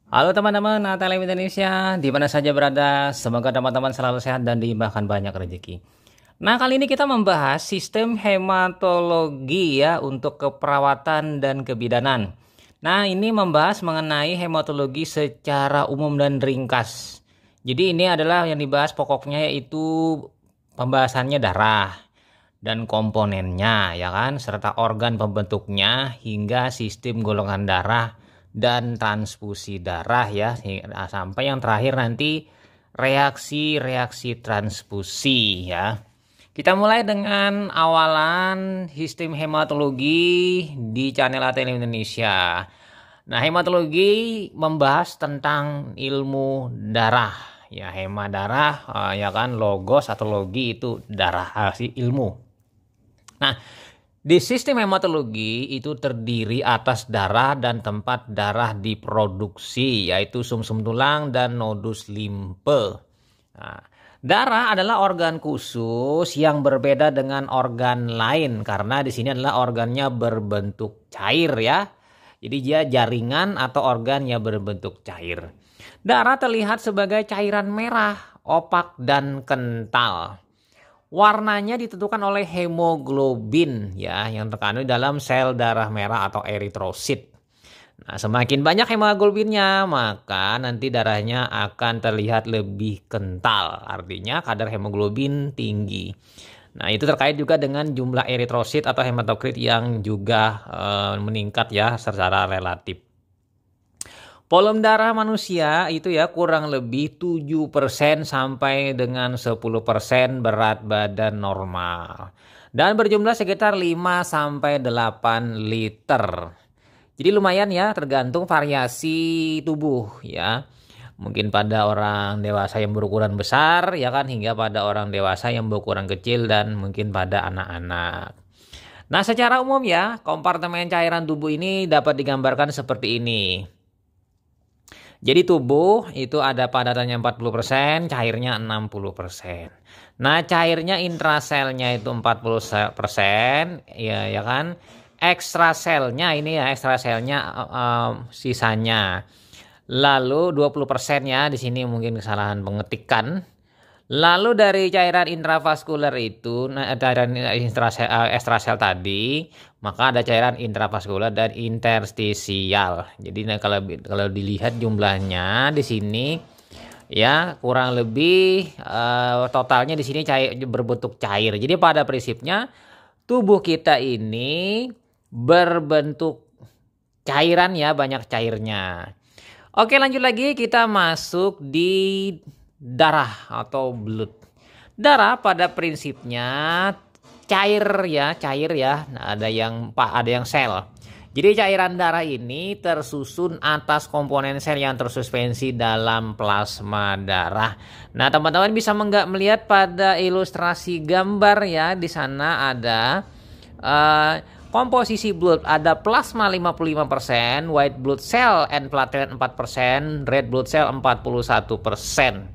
Halo teman-teman Atelier Indonesia, di mana saja berada, semoga teman-teman selalu sehat dan dilimpahkan banyak rezeki. Nah, kali ini kita membahas sistem hematologi ya untuk keperawatan dan kebidanan. Nah, ini membahas mengenai hematologi secara umum dan ringkas. Jadi ini adalah yang dibahas pokoknya yaitu pembahasannya darah dan komponennya ya kan, serta organ pembentuknya hingga sistem golongan darah dan transfusi darah ya, sampai yang terakhir nanti reaksi-reaksi transfusi ya. Kita mulai dengan awalan sistem hematologi di channel ATL Indonesia. Nah, hematologi membahas tentang ilmu darah ya, hema darah ya kan, logos atau logi itu darah, ilmu. Nah, di sistem hematologi itu terdiri atas darah dan tempat darah diproduksi, yaitu sumsum tulang dan nodus limfe. Nah, darah adalah organ khusus yang berbeda dengan organ lain karena di sini adalah organnya berbentuk cair ya. Jadi dia jaringan atau organnya berbentuk cair. Darah terlihat sebagai cairan merah, opak dan kental. Warnanya ditentukan oleh hemoglobin ya, yang terkandung dalam sel darah merah atau eritrosit. Nah, semakin banyak hemoglobinnya, maka nanti darahnya akan terlihat lebih kental. Artinya kadar hemoglobin tinggi. Nah, itu terkait juga dengan jumlah eritrosit atau hematokrit yang juga meningkat ya secara relatif. Volume darah manusia itu ya kurang lebih 7% sampai dengan 10% berat badan normal. Dan berjumlah sekitar 5 sampai 8 liter. Jadi lumayan ya, tergantung variasi tubuh ya. Mungkin pada orang dewasa yang berukuran besar ya kan, hingga pada orang dewasa yang berukuran kecil dan mungkin pada anak-anak. Nah, secara umum ya, kompartemen cairan tubuh ini dapat digambarkan seperti ini. Jadi tubuh itu ada padatannya 40%, cairnya 60%. Nah, cairnya intraselnya itu 40%, ya kan. Ekstraselnya ini ya, ekstraselnya sisanya. Lalu 20% ya, di sini mungkin kesalahan pengetikan. Lalu dari cairan intravaskuler itu, cairan ekstrasel tadi, maka ada cairan intravaskuler dan interstisial. Jadi kalau dilihat jumlahnya di sini ya kurang lebih totalnya di sini berbentuk cair. Jadi pada prinsipnya tubuh kita ini berbentuk cairan ya, banyak cairnya. Oke, lanjut lagi, kita masuk di darah atau blood. Darah pada prinsipnya cair ya. Nah, ada yang sel. Jadi cairan darah ini tersusun atas komponen sel yang tersuspensi dalam plasma darah. Nah, teman-teman bisa melihat pada ilustrasi gambar ya, di sana ada komposisi blood, ada plasma 55%, white blood cell and platelet 4%, red blood cell 41%.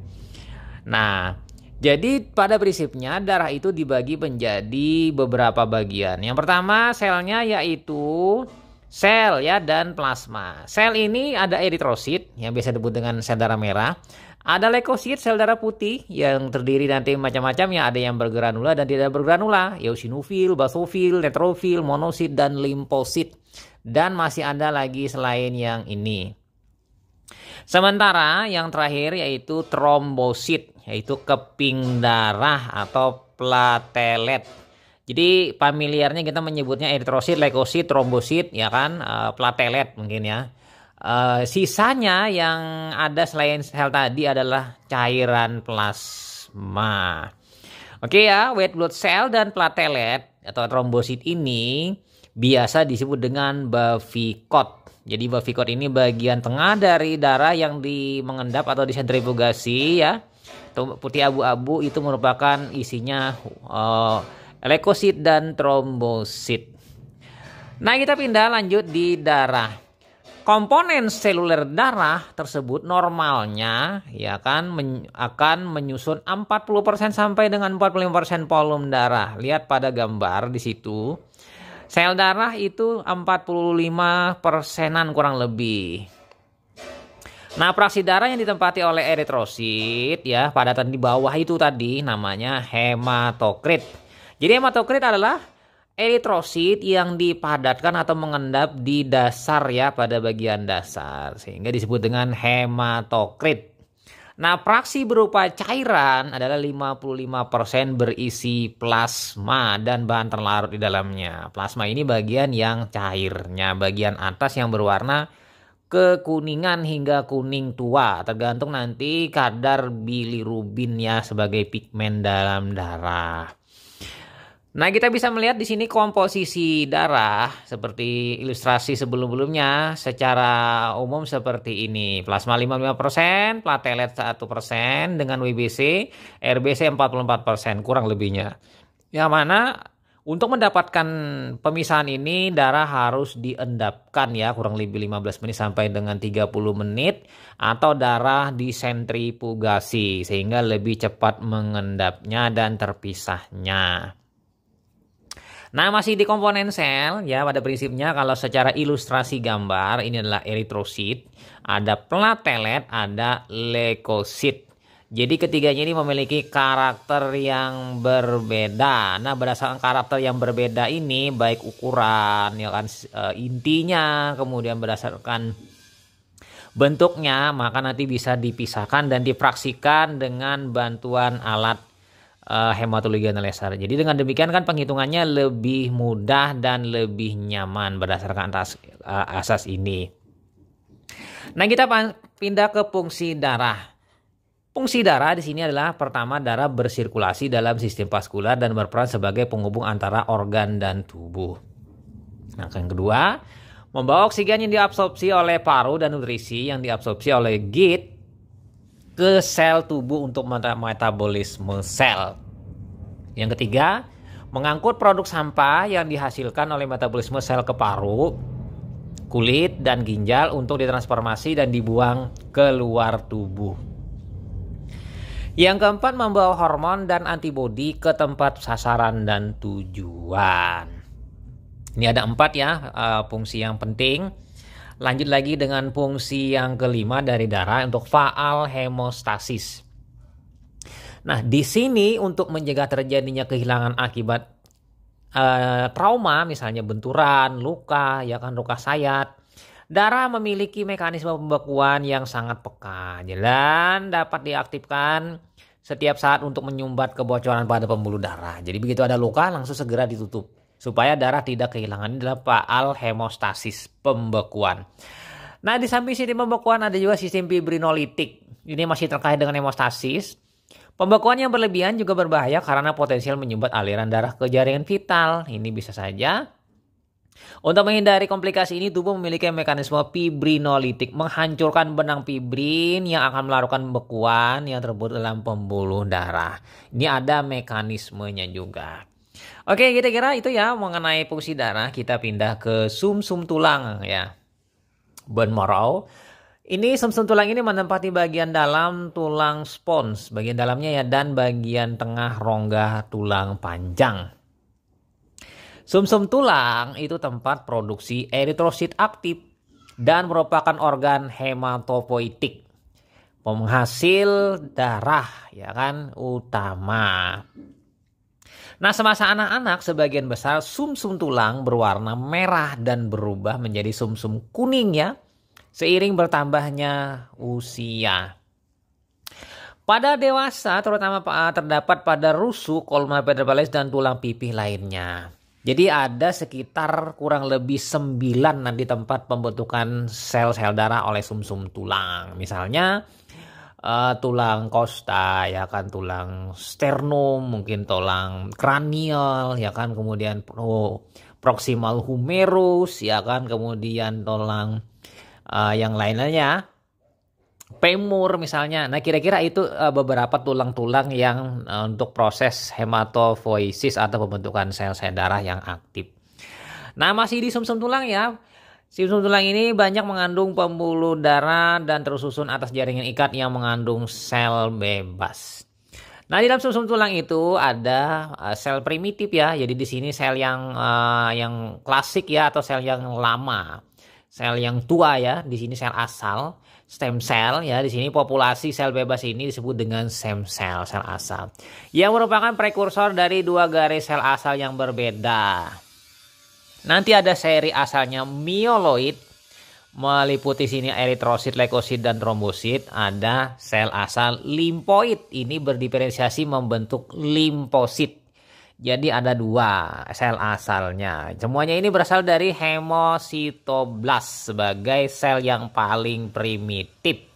Nah, jadi pada prinsipnya darah itu dibagi menjadi beberapa bagian. Yang pertama selnya yaitu sel ya dan plasma. Sel ini ada eritrosit yang biasa disebut dengan sel darah merah. Ada leukosit, sel darah putih yang terdiri nanti macam-macam ya, ada yang bergranula dan tidak bergranula, eosinofil, basofil, neutrofil, monosit dan limfosit. Dan masih ada lagi selain yang ini. Sementara yang terakhir yaitu trombosit, yaitu keping darah atau platelet. Jadi familiarnya kita menyebutnya eritrosit, leukosit, trombosit ya kan, platelet mungkin ya. Sisanya yang ada selain sel tadi adalah cairan plasma. Oke ya, white blood cell dan platelet atau trombosit ini biasa disebut dengan bavikot. Jadi bavikot ini bagian tengah dari darah yang mengendap atau disentrifugasi ya. Putih abu-abu itu merupakan isinya leukosit dan trombosit. Nah, kita pindah lanjut di darah. Komponen seluler darah tersebut normalnya ya kan akan menyusun 40% sampai dengan 45% volume darah. Lihat pada gambar di situ. Sel darah itu 45%-an kurang lebih. Nah, fraksi darah yang ditempati oleh eritrosit ya, padatan di bawah itu tadi namanya hematokrit. Jadi hematokrit adalah eritrosit yang dipadatkan atau mengendap di dasar ya, pada bagian dasar, sehingga disebut dengan hematokrit. Nah, fraksi berupa cairan adalah 55% berisi plasma dan bahan terlarut di dalamnya. Plasma ini bagian yang cairnya, bagian atas yang berwarna kekuningan hingga kuning tua, tergantung nanti kadar bilirubinnya sebagai pigmen dalam darah. Nah, kita bisa melihat di sini komposisi darah seperti ilustrasi sebelum-sebelumnya secara umum seperti ini. Plasma 55%, platelet 1% dengan WBC, RBC 44%, kurang lebihnya. Yang mana untuk mendapatkan pemisahan ini darah harus diendapkan ya, kurang lebih 15 menit sampai dengan 30 menit, atau darah disentrifugasi sehingga lebih cepat mengendapnya dan terpisahnya. Nah, masih di komponen sel ya, pada prinsipnya kalau secara ilustrasi gambar ini adalah eritrosit, ada platelet, ada leukosit. Jadi ketiganya ini memiliki karakter yang berbeda. Nah, berdasarkan karakter yang berbeda ini, baik ukuran ya kan, intinya, kemudian berdasarkan bentuknya, maka nanti bisa dipisahkan dan difraksikan dengan bantuan alat hematologi analisa. Jadi dengan demikian kan penghitungannya lebih mudah dan lebih nyaman berdasarkan asas ini. Nah, kita pindah ke fungsi darah. Fungsi darah di sini adalah pertama, darah bersirkulasi dalam sistem vaskular dan berperan sebagai penghubung antara organ dan tubuh. Nah, yang kedua, membawa oksigen yang diabsorpsi oleh paru dan nutrisi yang diabsorpsi oleh git ke sel tubuh untuk metabolisme sel. Yang ketiga, mengangkut produk sampah yang dihasilkan oleh metabolisme sel ke paru, kulit, dan ginjal untuk ditransformasi dan dibuang keluar tubuh. Yang keempat, membawa hormon dan antibodi ke tempat sasaran dan tujuan. Ini ada 4 ya fungsi yang penting. Lanjut lagi dengan fungsi yang kelima dari darah untuk faal hemostasis. Nah, di sini untuk mencegah terjadinya kehilangan akibat trauma, misalnya benturan, luka, ya kan, luka sayat. Darah memiliki mekanisme pembekuan yang sangat peka dan dapat diaktifkan setiap saat untuk menyumbat kebocoran pada pembuluh darah. Jadi begitu ada luka langsung segera ditutup supaya darah tidak kehilangan. Ini adalah faal hemostasis, pembekuan. Nah, di samping sistem pembekuan ada juga sistem fibrinolitik. Ini masih terkait dengan hemostasis. Pembekuan yang berlebihan juga berbahaya karena potensial menyumbat aliran darah ke jaringan vital. Ini bisa saja. Untuk menghindari komplikasi ini, tubuh memiliki mekanisme fibrinolitik, menghancurkan benang fibrin yang akan melakukan pembekuan yang terbuat dalam pembuluh darah. Ini ada mekanismenya juga. Oke, kira-kira itu ya mengenai fungsi darah. Kita pindah ke sumsum tulang ya. Bone marrow. Ini sumsum tulang ini menempati bagian dalam tulang spons, bagian dalamnya ya, dan bagian tengah rongga tulang panjang. Sumsum tulang itu tempat produksi eritrosit aktif dan merupakan organ hematopoietik, penghasil darah ya kan utama. Nah, semasa anak-anak sebagian besar sumsum tulang berwarna merah dan berubah menjadi sumsum kuning ya, seiring bertambahnya usia. Pada dewasa terutama terdapat pada rusuk, columna vertebralis dan tulang pipih lainnya. Jadi ada sekitar kurang lebih 9 nanti tempat pembentukan sel-sel darah oleh sumsum tulang. Misalnya tulang costa ya kan, tulang sternum, mungkin tulang kranial ya kan, kemudian proximal humerus ya kan, kemudian tulang yang lainnya, femur misalnya. Nah, kira-kira itu beberapa tulang-tulang yang untuk proses hematopoiesis atau pembentukan sel-sel darah yang aktif. Nah, masih di sumsum tulang ya. Sumsum tulang ini banyak mengandung pembuluh darah dan tersusun atas jaringan ikat yang mengandung sel bebas. Nah, di dalam sumsum tulang itu ada sel primitif ya. Jadi di sini sel yang klasik ya, atau sel yang lama. sel yang tua ya. Di sini sel asal, stem cell ya. Di sini populasi sel bebas ini disebut dengan stem cell, sel asal. Yang merupakan prekursor dari dua garis sel asal yang berbeda. Nanti ada seri asalnya mieloid, meliputi sini eritrosit, leukosit, dan trombosit. Ada sel asal limfoid, ini berdiferensiasi membentuk limfosit. Jadi ada dua sel asalnya. Semuanya ini berasal dari hemositoblast sebagai sel yang paling primitif.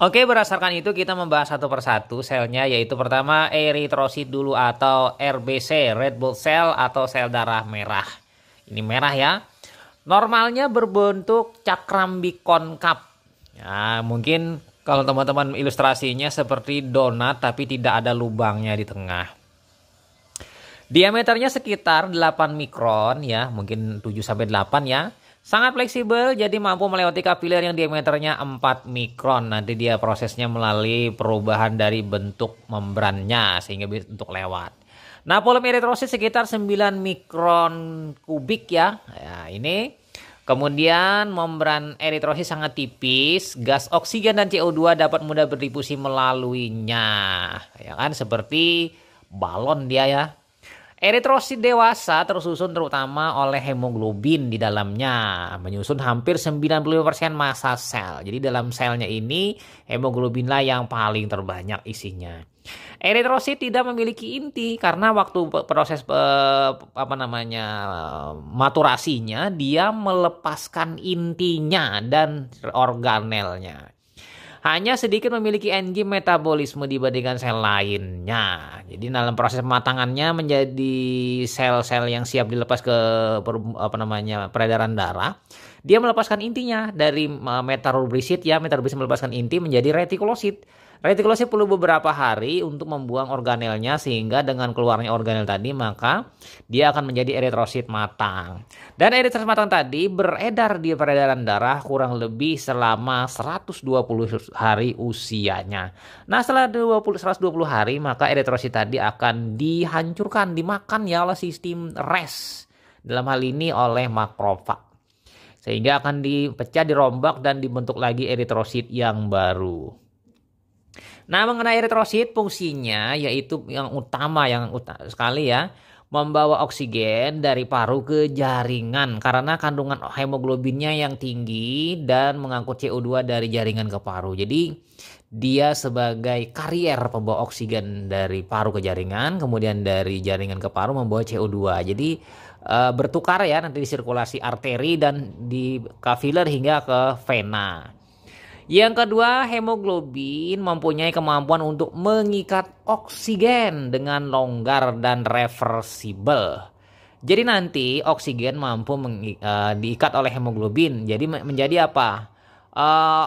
Oke, berdasarkan itu kita membahas satu persatu selnya, yaitu pertama eritrosit dulu atau RBC, red blood cell atau sel darah merah. Ini merah ya. Normalnya berbentuk cakram bikonkav. Ya, mungkin kalau teman-teman ilustrasinya seperti donat tapi tidak ada lubangnya di tengah. Diameternya sekitar 8 mikron ya, mungkin 7 sampai 8 ya. Sangat fleksibel, jadi mampu melewati kapiler yang diameternya 4 mikron. Nanti dia prosesnya melalui perubahan dari bentuk membrannya sehingga bisa untuk lewat. Nah, volume eritrosit sekitar 9 mikron kubik ya. Ya, ini. Kemudian membran eritrosit sangat tipis, gas oksigen dan CO2 dapat mudah berdifusi melaluinya. Ya kan, seperti balon dia ya. Eritrosit dewasa tersusun terutama oleh hemoglobin di dalamnya, menyusun hampir 95% massa sel. Jadi dalam selnya ini hemoglobinlah yang paling terbanyak isinya. Eritrosit tidak memiliki inti karena waktu proses maturasinya dia melepaskan intinya dan organelnya. Hanya sedikit memiliki enzim metabolisme dibandingkan sel lainnya. Jadi dalam proses pematangannya menjadi sel-sel yang siap dilepas ke peredaran darah. Dia melepaskan intinya dari metarubrisit ya, metarubrisit melepaskan inti menjadi retikulosit. Retikulosit perlu beberapa hari untuk membuang organelnya sehingga dengan keluarnya organel tadi maka dia akan menjadi eritrosit matang. Dan eritrosit matang tadi beredar di peredaran darah kurang lebih selama 120 hari usianya. Nah, setelah 120 hari maka eritrosit tadi akan dihancurkan, dimakan ya oleh sistem RES. Dalam hal ini oleh makrofag. Sehingga akan dipecah, dirombak dan dibentuk lagi eritrosit yang baru. Nah, mengenai eritrosit fungsinya yaitu yang utama sekali ya, membawa oksigen dari paru ke jaringan karena kandungan hemoglobinnya yang tinggi dan mengangkut CO2 dari jaringan ke paru. Jadi dia sebagai karier pembawa oksigen dari paru ke jaringan, kemudian dari jaringan ke paru membawa CO2. Jadi bertukar ya nanti di sirkulasi arteri dan di kapiler hingga ke vena. Yang kedua, hemoglobin mempunyai kemampuan untuk mengikat oksigen dengan longgar dan reversibel. Jadi nanti oksigen mampu diikat oleh hemoglobin. Jadi menjadi apa?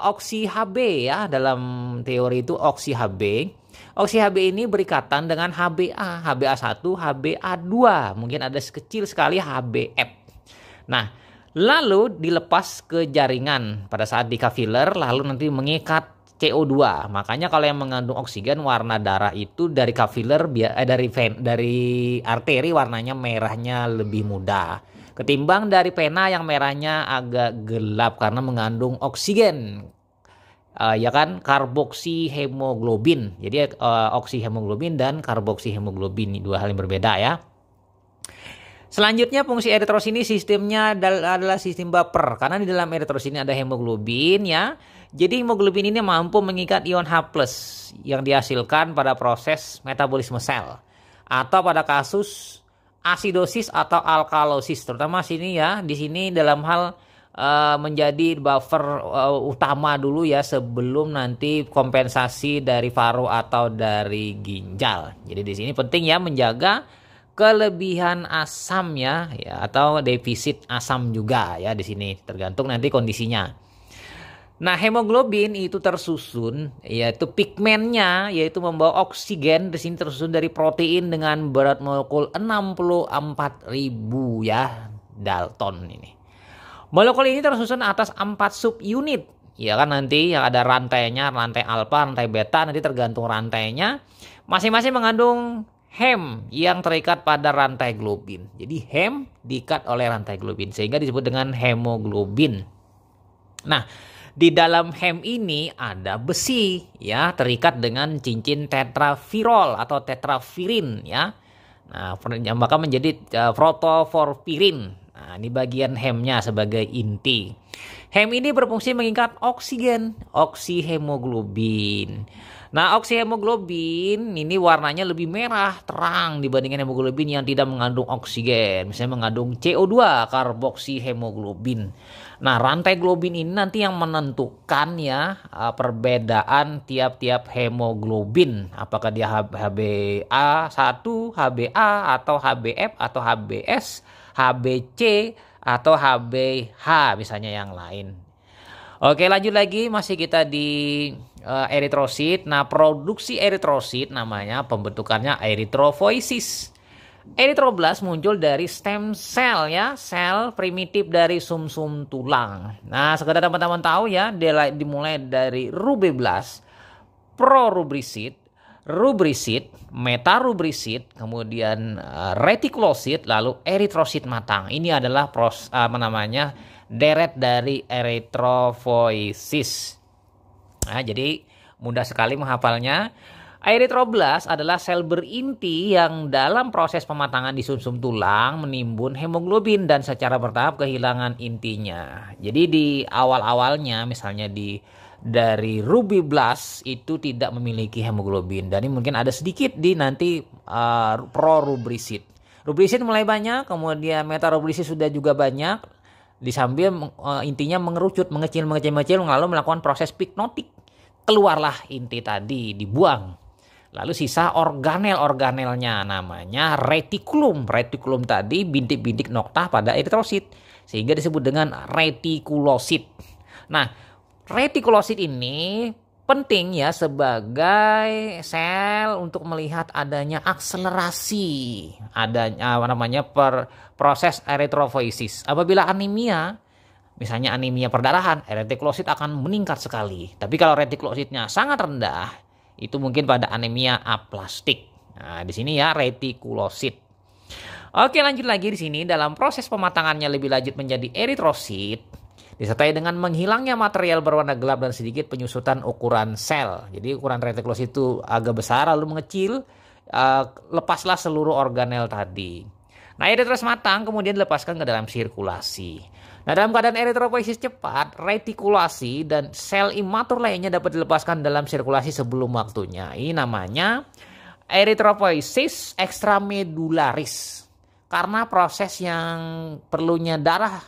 Oksi Hb ya, dalam teori itu oksi Hb. Oksi Hb ini berikatan dengan HBA, HBA1, HBA2. Mungkin ada kecil sekali HBF. Nah, lalu dilepas ke jaringan pada saat di kapiler, lalu nanti mengikat CO2. Makanya kalau yang mengandung oksigen warna darah itu dari kapiler dari arteri warnanya merahnya lebih muda ketimbang dari vena yang merahnya agak gelap karena mengandung oksigen. Ya kan, karboksihemoglobin. Jadi oksihemoglobin dan karboksihemoglobin ini dua hal yang berbeda ya. Selanjutnya fungsi eritrosit ini sistemnya adalah sistem baper karena di dalam eritrosit ini ada hemoglobin ya. Jadi hemoglobin ini mampu mengikat ion H+ yang dihasilkan pada proses metabolisme sel atau pada kasus asidosis atau alkalosis, terutama sini ya. Di sini dalam hal menjadi buffer utama dulu ya sebelum nanti kompensasi dari paru atau dari ginjal. Jadi di sini penting ya menjaga kelebihan asam ya atau defisit asam juga ya di sini tergantung nanti kondisinya. Nah, hemoglobin itu tersusun yaitu pigmennya yaitu membawa oksigen, di sini tersusun dari protein dengan berat molekul 64.000 ya Dalton ini. Molekul ini tersusun atas 4 subunit. Ya kan nanti yang ada rantainya, rantai alfa, rantai beta, nanti tergantung rantainya masing-masing mengandung hem yang terikat pada rantai globin. Jadi hem diikat oleh rantai globin sehingga disebut dengan hemoglobin. Nah, di dalam hem ini ada besi ya, terikat dengan cincin tetravirol atau tetravirin ya. Nah, maka menjadi protoporfirin. Nah, ini bagian hemnya sebagai inti. Hem ini berfungsi mengikat oksigen, oksihemoglobin. Nah, oksihemoglobin ini warnanya lebih merah terang dibandingkan hemoglobin yang tidak mengandung oksigen. Misalnya mengandung CO2, karboksihemoglobin. Nah, rantai globin ini nanti yang menentukan ya perbedaan tiap-tiap hemoglobin. Apakah dia HbA1, HbA atau HbF atau HbS, HbC atau HbH misalnya yang lain. Oke, lanjut lagi, masih kita di eritrosit. Nah, produksi eritrosit namanya pembentukannya eritrofoisis. Eritroblast muncul dari stem cell ya, sel primitif dari sumsum tulang. Nah, sekedar teman-teman tahu ya, dimulai dari rubeblast, prorubrisit, rubrisit, metarubrisit, kemudian retikulosit, lalu eritrosit matang. Ini adalah deret dari eritrofoisis. Nah, jadi mudah sekali menghafalnya. Eritroblast adalah sel berinti yang dalam proses pematangan di sumsum tulang menimbun hemoglobin dan secara bertahap kehilangan intinya. Jadi di awal-awalnya misalnya dari rubeblast itu tidak memiliki hemoglobin, dan ini mungkin ada sedikit di nanti prorubrisit. Rubrisit mulai banyak, kemudian metarubrisit sudah juga banyak. Di sambil intinya mengerucut, mengecil, lalu melakukan proses pignotik. Keluarlah inti tadi, dibuang. Lalu sisa organel-organelnya namanya retikulum. Retikulum tadi bintik-bintik noktah pada eritrosit, sehingga disebut dengan retikulosit. Nah, retikulosit ini penting ya sebagai sel untuk melihat adanya akselerasi, adanya proses eritrofoisis. Apabila anemia, misalnya anemia perdarahan, retikulosit akan meningkat sekali. Tapi kalau retikulositnya sangat rendah, itu mungkin pada anemia aplastik. Nah, di sini ya retikulosit. Oke, lanjut lagi di sini dalam proses pematangannya lebih lanjut menjadi eritrosit, disertai dengan menghilangnya material berwarna gelap dan sedikit penyusutan ukuran sel. Jadi ukuran retikulosit itu agak besar lalu mengecil, lepaslah seluruh organel tadi. Nah, eritrosit matang kemudian dilepaskan ke dalam sirkulasi. Nah, dalam keadaan eritropoiesis cepat, retikulasi dan sel imatur lainnya dapat dilepaskan dalam sirkulasi sebelum waktunya. Ini namanya eritropoiesis extramedularis. Karena proses yang perlunya darah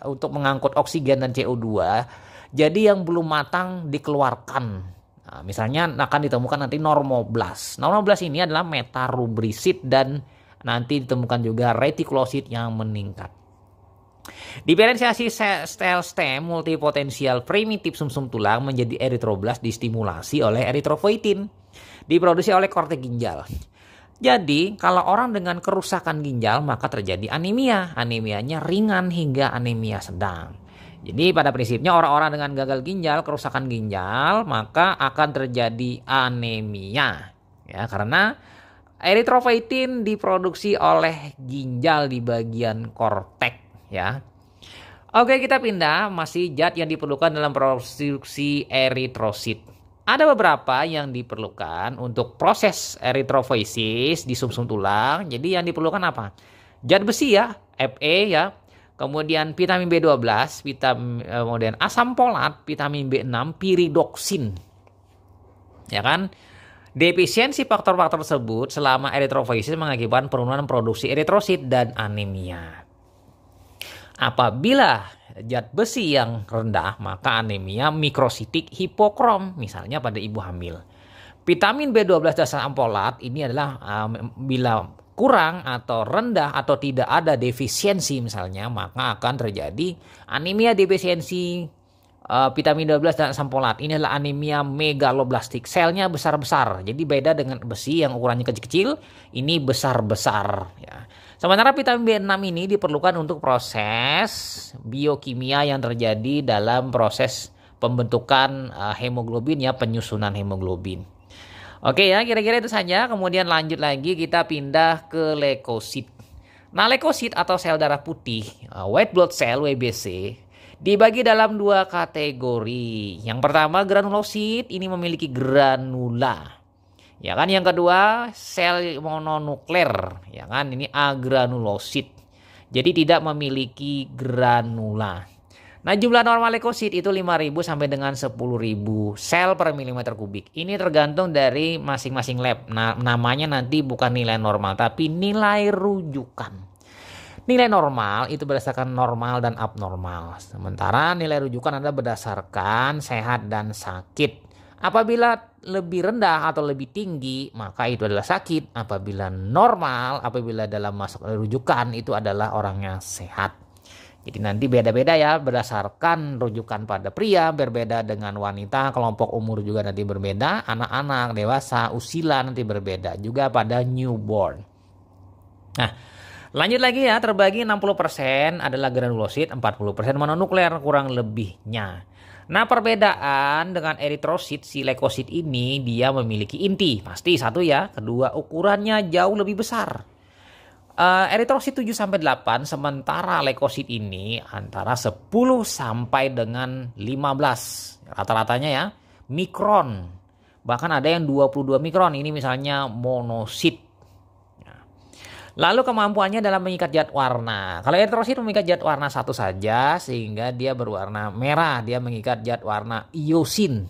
untuk mengangkut oksigen dan CO2, jadi yang belum matang dikeluarkan. Nah, misalnya akan ditemukan nanti normoblast. Normoblast ini adalah metarubrisit dan nanti ditemukan juga retikulosit yang meningkat. Diferensiasi sel stem multipotensial primitif sumsum tulang menjadi eritroblast distimulasi oleh eritropoietin, diproduksi oleh korteks ginjal. Jadi, kalau orang dengan kerusakan ginjal maka terjadi anemia. Anemianya ringan hingga anemia sedang. Jadi, pada prinsipnya orang-orang dengan gagal ginjal, kerusakan ginjal, maka akan terjadi anemia. Ya, karena eritropoietin diproduksi oleh ginjal di bagian korteks, ya. Oke, kita pindah, masih zat yang diperlukan dalam produksi eritrosit. Ada beberapa yang diperlukan untuk proses eritrofoisis di sumsum tulang. Jadi yang diperlukan apa? Zat besi ya, Fe ya. Kemudian vitamin B12, kemudian asam folat, vitamin B6, piridoksin. Ya kan? Defisiensi faktor-faktor tersebut selama eritrofoisis mengakibatkan penurunan produksi eritrosit dan anemia. Apabila zat besi yang rendah, maka anemia mikrositik hipokrom, misalnya pada ibu hamil. Vitamin B12 dan asam folat ini adalah bila kurang atau rendah atau tidak ada defisiensi misalnya, maka akan terjadi anemia defisiensi vitamin B12 dan asam folat. Ini adalah anemia megaloblastik, selnya besar-besar. Jadi beda dengan besi yang ukurannya kecil-kecil, ini besar-besar ya. Sementara vitamin B6 ini diperlukan untuk proses biokimia yang terjadi dalam proses pembentukan hemoglobin ya, penyusunan hemoglobin. Oke ya, kira-kira itu saja. Kemudian lanjut lagi kita pindah ke leukosit. Nah, leukosit atau sel darah putih, white blood cell WBC, dibagi dalam dua kategori. Yang pertama granulosit, ini memiliki granula. Ya kan, yang kedua sel mononukleer, ya kan, ini agranulosit. Jadi tidak memiliki granula. Nah, jumlah normal leukosit itu 5.000 sampai dengan 10.000 sel per milimeter kubik. Ini tergantung dari masing-masing lab. Nah, namanya nanti bukan nilai normal, tapi nilai rujukan. Nilai normal itu berdasarkan normal dan abnormal. Sementara nilai rujukan adalah berdasarkan sehat dan sakit. Apabila lebih rendah atau lebih tinggi, maka itu adalah sakit. Apabila normal, apabila dalam masuk rujukan, itu adalah orangnya sehat. Jadi nanti beda-beda ya, berdasarkan rujukan pada pria, berbeda dengan wanita, kelompok umur juga nanti berbeda, anak-anak, dewasa, usia nanti berbeda, juga pada newborn. Nah, lanjut lagi ya, terbagi 60% adalah granulosit, 40% mononukleer kurang lebihnya. Nah, perbedaan dengan eritrosit, si leukosit ini dia memiliki inti, pasti satu ya, kedua ukurannya jauh lebih besar. Eritrosit 7 sampai 8, sementara leukosit ini antara 10 sampai dengan 15. Rata-ratanya ya, mikron. Bahkan ada yang 22 mikron, ini misalnya monosit. Lalu kemampuannya dalam mengikat zat warna. Kalau eritrosit mengikat zat warna satu saja sehingga dia berwarna merah, dia mengikat zat warna iosin.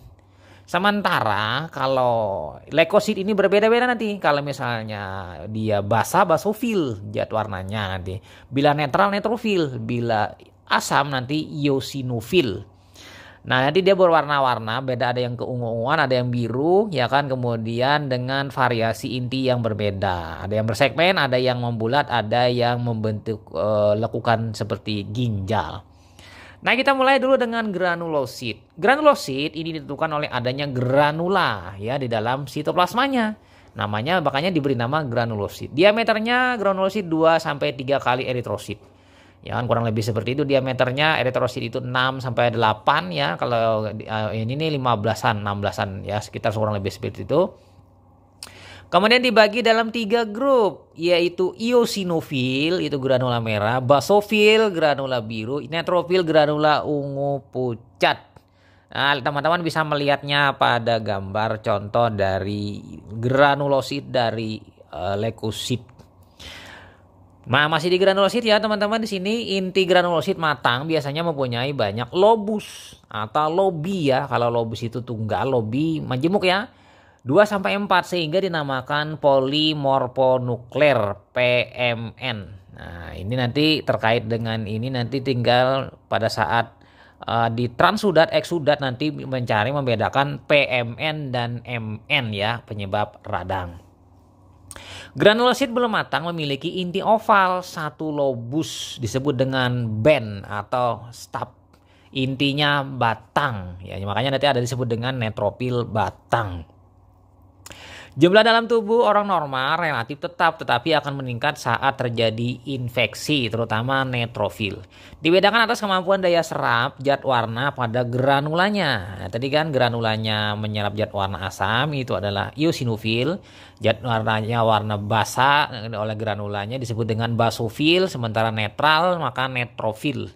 Sementara kalau leukosit ini berbeda-beda nanti. Kalau misalnya dia basa, basofil zat warnanya nanti. Bila netral, neutrofil. Bila asam nanti eosinofil. Nah, nanti dia berwarna-warna, beda, ada yang keungu-unguan, ada yang biru, ya kan. Kemudian dengan variasi inti yang berbeda. Ada yang bersegmen, ada yang membulat, ada yang membentuk lekukan seperti ginjal. Nah, kita mulai dulu dengan granulosit. Granulosit ini ditentukan oleh adanya granula ya di dalam sitoplasmanya. Namanya makanya diberi nama granulosit. Diameternya granulosit 2 sampai 3 kali eritrosit. Ya kan, kurang lebih seperti itu diameternya. Eritrosit itu 6 sampai 8 ya. Kalau ini nih 15-an, 16-an ya, sekitar kurang lebih seperti itu. Kemudian dibagi dalam 3 grup, yaitu eosinofil, itu granula merah, basofil, granula biru, neutrofil, granula ungu pucat. Nah, teman-teman bisa melihatnya pada gambar contoh dari granulosit dari leukosit. Nah, masih di granulosit ya teman-teman, di sini inti granulosit matang biasanya mempunyai banyak lobus atau lobi ya. Kalau lobus itu tunggal, lobi majemuk ya. 2 sampai 4 sehingga dinamakan polimorfonukleer PMN. Nah, ini nanti terkait dengan ini nanti tinggal pada saat di transudat eksudat nanti mencari membedakan PMN dan MN ya, penyebab radang. Granulosit belum matang memiliki inti oval, satu lobus disebut dengan band atau stop. Intinya batang ya, makanya nanti ada disebut dengan neutrofil batang. Jumlah dalam tubuh orang normal relatif tetap, tetapi akan meningkat saat terjadi infeksi, terutama neutrofil. Dibedakan atas kemampuan daya serap zat warna pada granulanya. Nah, tadi kan granulanya menyerap zat warna asam, itu adalah eosinofil. Zat warnanya warna basa oleh granulanya disebut dengan basofil, sementara netral maka neutrofil.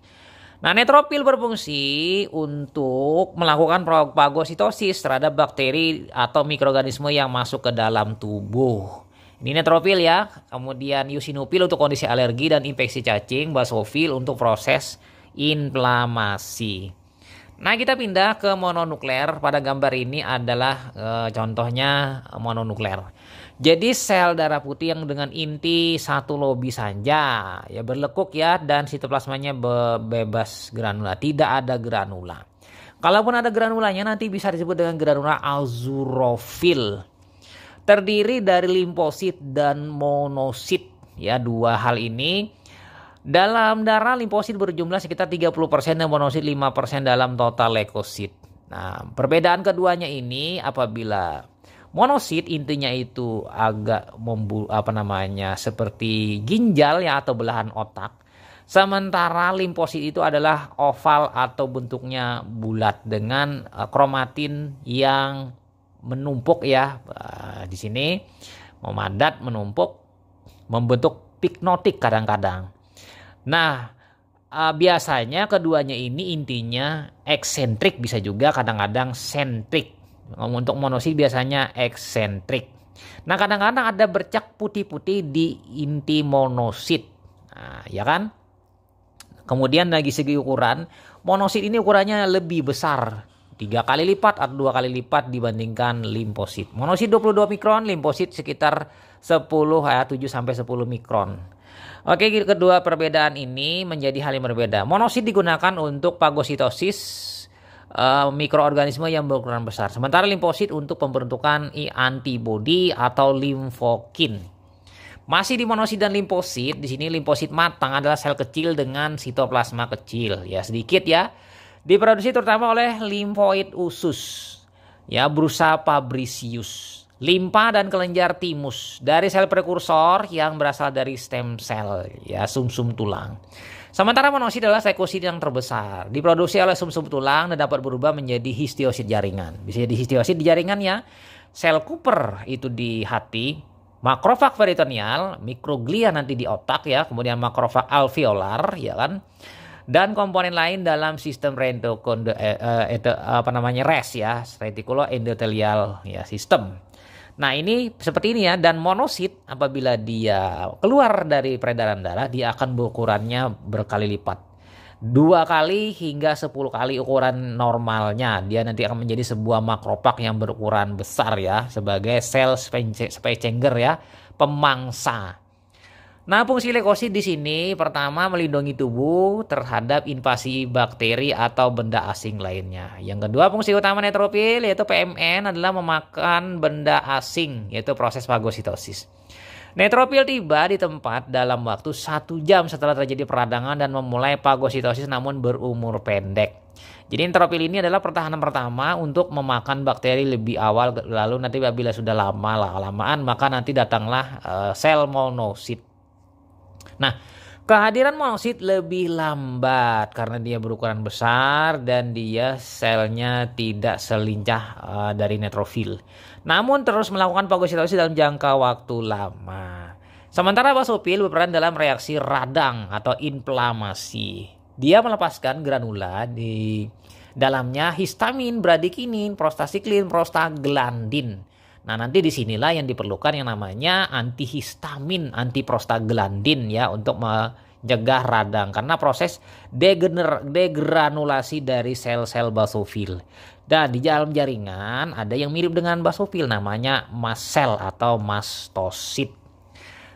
Nah, neutrofil berfungsi untuk melakukan fagositosis terhadap bakteri atau mikroorganisme yang masuk ke dalam tubuh. Ini neutrofil ya. Kemudian eosinofil untuk kondisi alergi dan infeksi cacing, basofil untuk proses inflamasi. Nah, kita pindah ke mononukleer. Pada gambar ini adalah contohnya mononukleer. Jadi sel darah putih yang dengan inti satu lobi saja ya berlekuk ya, dan sitoplasmanya bebas granula, tidak ada granula. Kalaupun ada granulanya nanti bisa disebut dengan granula azurofil. Terdiri dari limfosit dan monosit ya, dua hal ini. Dalam darah limfosit berjumlah sekitar 30% dan monosit 5% dalam total leukosit. Nah, perbedaan keduanya ini apabila monosit intinya itu agak seperti ginjal ya atau belahan otak. Sementara limfosit itu adalah oval atau bentuknya bulat dengan kromatin yang menumpuk ya. Di sini memadat, menumpuk, membentuk piknotik kadang-kadang. Nah, biasanya keduanya ini intinya eksentrik, bisa juga kadang-kadang sentrik. Untuk monosit biasanya eksentrik. Nah, kadang-kadang ada bercak putih-putih di inti monosit. Nah, ya kan? Kemudian dari segi ukuran, monosit ini ukurannya lebih besar. 3 kali lipat atau 2 kali lipat dibandingkan limfosit. Monosit 22 mikron, limfosit sekitar 7 sampai 10 mikron. Oke, kedua perbedaan ini menjadi hal yang berbeda. Monosit digunakan untuk fagositosis mikroorganisme yang berukuran besar. Sementara limfosit untuk pembentukan antibodi atau limfokin. Masih di monosit dan limfosit, di sini limfosit matang adalah sel kecil dengan sitoplasma kecil. Ya, sedikit ya. Diproduksi terutama oleh limfoid usus. Ya, Brusa fabricius. Limpa dan kelenjar timus dari sel prekursor yang berasal dari stem cell, ya, sumsum tulang. Sementara monosit adalah leukosit yang terbesar, diproduksi oleh sumsum tulang dan dapat berubah menjadi histiosit jaringan. Bisa jadi histiosit di jaringannya, sel Cooper itu di hati, makrofag peritoneal, mikroglia nanti di otak ya, kemudian makrofag alveolar ya kan. Dan komponen lain dalam sistem RES ya, reticuloendotelial ya sistem. Nah, ini seperti ini ya, dan monosit apabila dia keluar dari peredaran darah, dia akan berukurannya berkali lipat. 2 kali hingga 10 kali ukuran normalnya. Dia nanti akan menjadi sebuah makrofag yang berukuran besar ya, sebagai sel Schweitzer ya, pemangsa. Nah, fungsi leukosit di sini pertama melindungi tubuh terhadap invasi bakteri atau benda asing lainnya. Yang kedua, fungsi utama neutrofil yaitu PMN adalah memakan benda asing, yaitu proses fagositosis. Neutrofil tiba di tempat dalam waktu 1 jam setelah terjadi peradangan dan memulai fagositosis namun berumur pendek. Jadi neutrofil ini adalah pertahanan pertama untuk memakan bakteri lebih awal, lalu nanti apabila sudah lama-lamaan maka nanti datanglah sel monosit. Nah, kehadiran monosit lebih lambat karena dia berukuran besar dan dia selnya tidak selincah dari neutrofil. Namun terus melakukan fagositosis dalam jangka waktu lama. Sementara basofil berperan dalam reaksi radang atau inflamasi. Dia melepaskan granula di dalamnya histamin, bradikinin, prostasiklin, prostaglandin. Nah, nanti disinilah yang diperlukan yang namanya antihistamin, antiprostaglandin ya, untuk mencegah radang karena proses degranulasi dari sel-sel basofil. Dan di dalam jaringan ada yang mirip dengan basofil, namanya mast cell atau mastosit.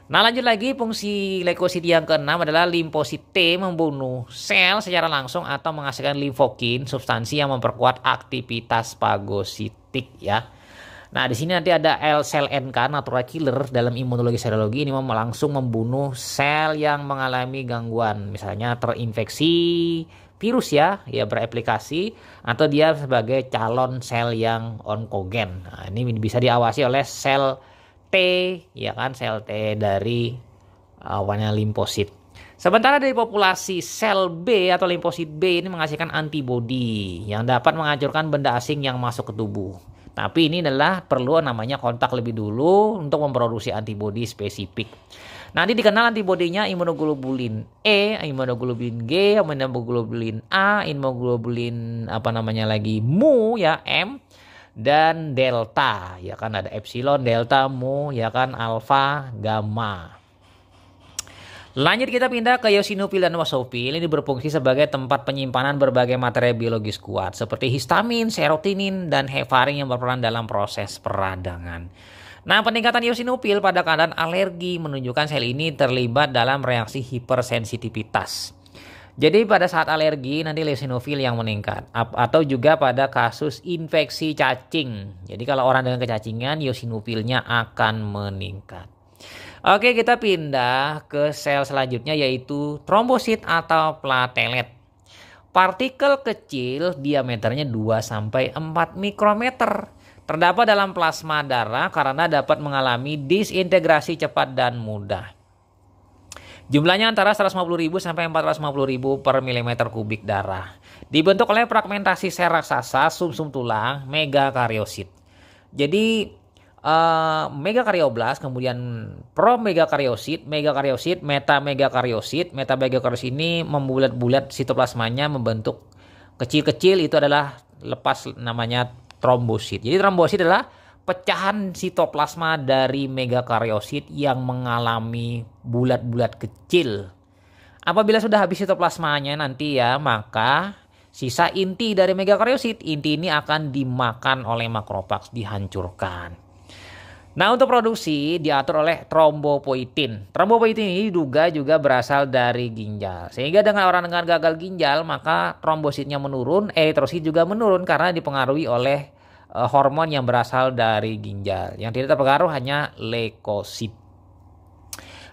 Nah, lanjut lagi, fungsi leukosit yang keenam adalah limfosit T membunuh sel secara langsung atau menghasilkan limfokin, substansi yang memperkuat aktivitas fagositik ya. Nah, di sini nanti ada sel NK, natural killer dalam imunologi serologi, ini langsung membunuh sel yang mengalami gangguan, misalnya terinfeksi virus ya bereplikasi, atau dia sebagai calon sel yang onkogen. Nah, ini bisa diawasi oleh sel T ya kan, sel T dari warna limfosit. Sementara dari populasi sel B atau limfosit B ini menghasilkan antibodi yang dapat menghancurkan benda asing yang masuk ke tubuh. Tapi ini adalah perlu namanya kontak lebih dulu untuk memproduksi antibodi spesifik. Nanti dikenal antibodinya imunoglobulin E, imunoglobulin G, imunoglobulin A, imunoglobulin mu ya M, dan delta ya kan, ada epsilon, delta, mu ya kan, alfa, gamma. Lanjut kita pindah ke eosinofil dan basofil. Ini berfungsi sebagai tempat penyimpanan berbagai materi biologis kuat seperti histamin, serotinin, dan heparin yang berperan dalam proses peradangan. Nah, peningkatan eosinofil pada keadaan alergi menunjukkan sel ini terlibat dalam reaksi hipersensitivitas. Jadi pada saat alergi nanti eosinofil yang meningkat, atau juga pada kasus infeksi cacing. Jadi kalau orang dengan kecacingan, eosinofilnya akan meningkat. Oke, kita pindah ke sel selanjutnya yaitu trombosit atau platelet. Partikel kecil diameternya 2-4 mikrometer. Terdapat dalam plasma darah karena dapat mengalami disintegrasi cepat dan mudah. Jumlahnya antara 150.000 sampai 450.000 per milimeter kubik darah. Dibentuk oleh fragmentasi sel raksasa sumsum tulang megakariosit. Jadi megakaryoblast, kemudian promegakaryosit, megakaryosit, metamegakaryosit. Metamegakaryosit ini membulat-bulat sitoplasmanya membentuk kecil-kecil, itu adalah lepas namanya trombosit. Jadi trombosit adalah pecahan sitoplasma dari megakaryosit yang mengalami bulat-bulat kecil. Apabila sudah habis sitoplasmanya nanti ya, maka sisa inti dari megakaryosit, inti ini akan dimakan oleh makrofags, dihancurkan. Nah, untuk produksi diatur oleh trombopoietin. Trombopoietin ini diduga juga berasal dari ginjal. Sehingga dengan orang dengan gagal ginjal, maka trombositnya menurun, eritrosit juga menurun karena dipengaruhi oleh hormon yang berasal dari ginjal. Yang tidak terpengaruh hanya leukosit.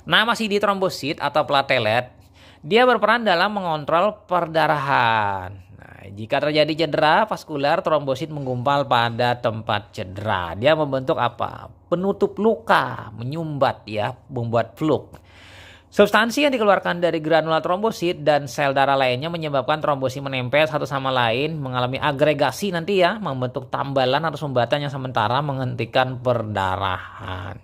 Nah, masih di trombosit atau platelet, dia berperan dalam mengontrol perdarahan. Jika terjadi cedera vaskular, trombosit menggumpal pada tempat cedera. Dia membentuk apa? Penutup luka, menyumbat ya, membuat fluk. Substansi yang dikeluarkan dari granula trombosit dan sel darah lainnya menyebabkan trombosit menempel satu sama lain, mengalami agregasi nanti ya, membentuk tambalan atau sumbatan yang sementara menghentikan perdarahan.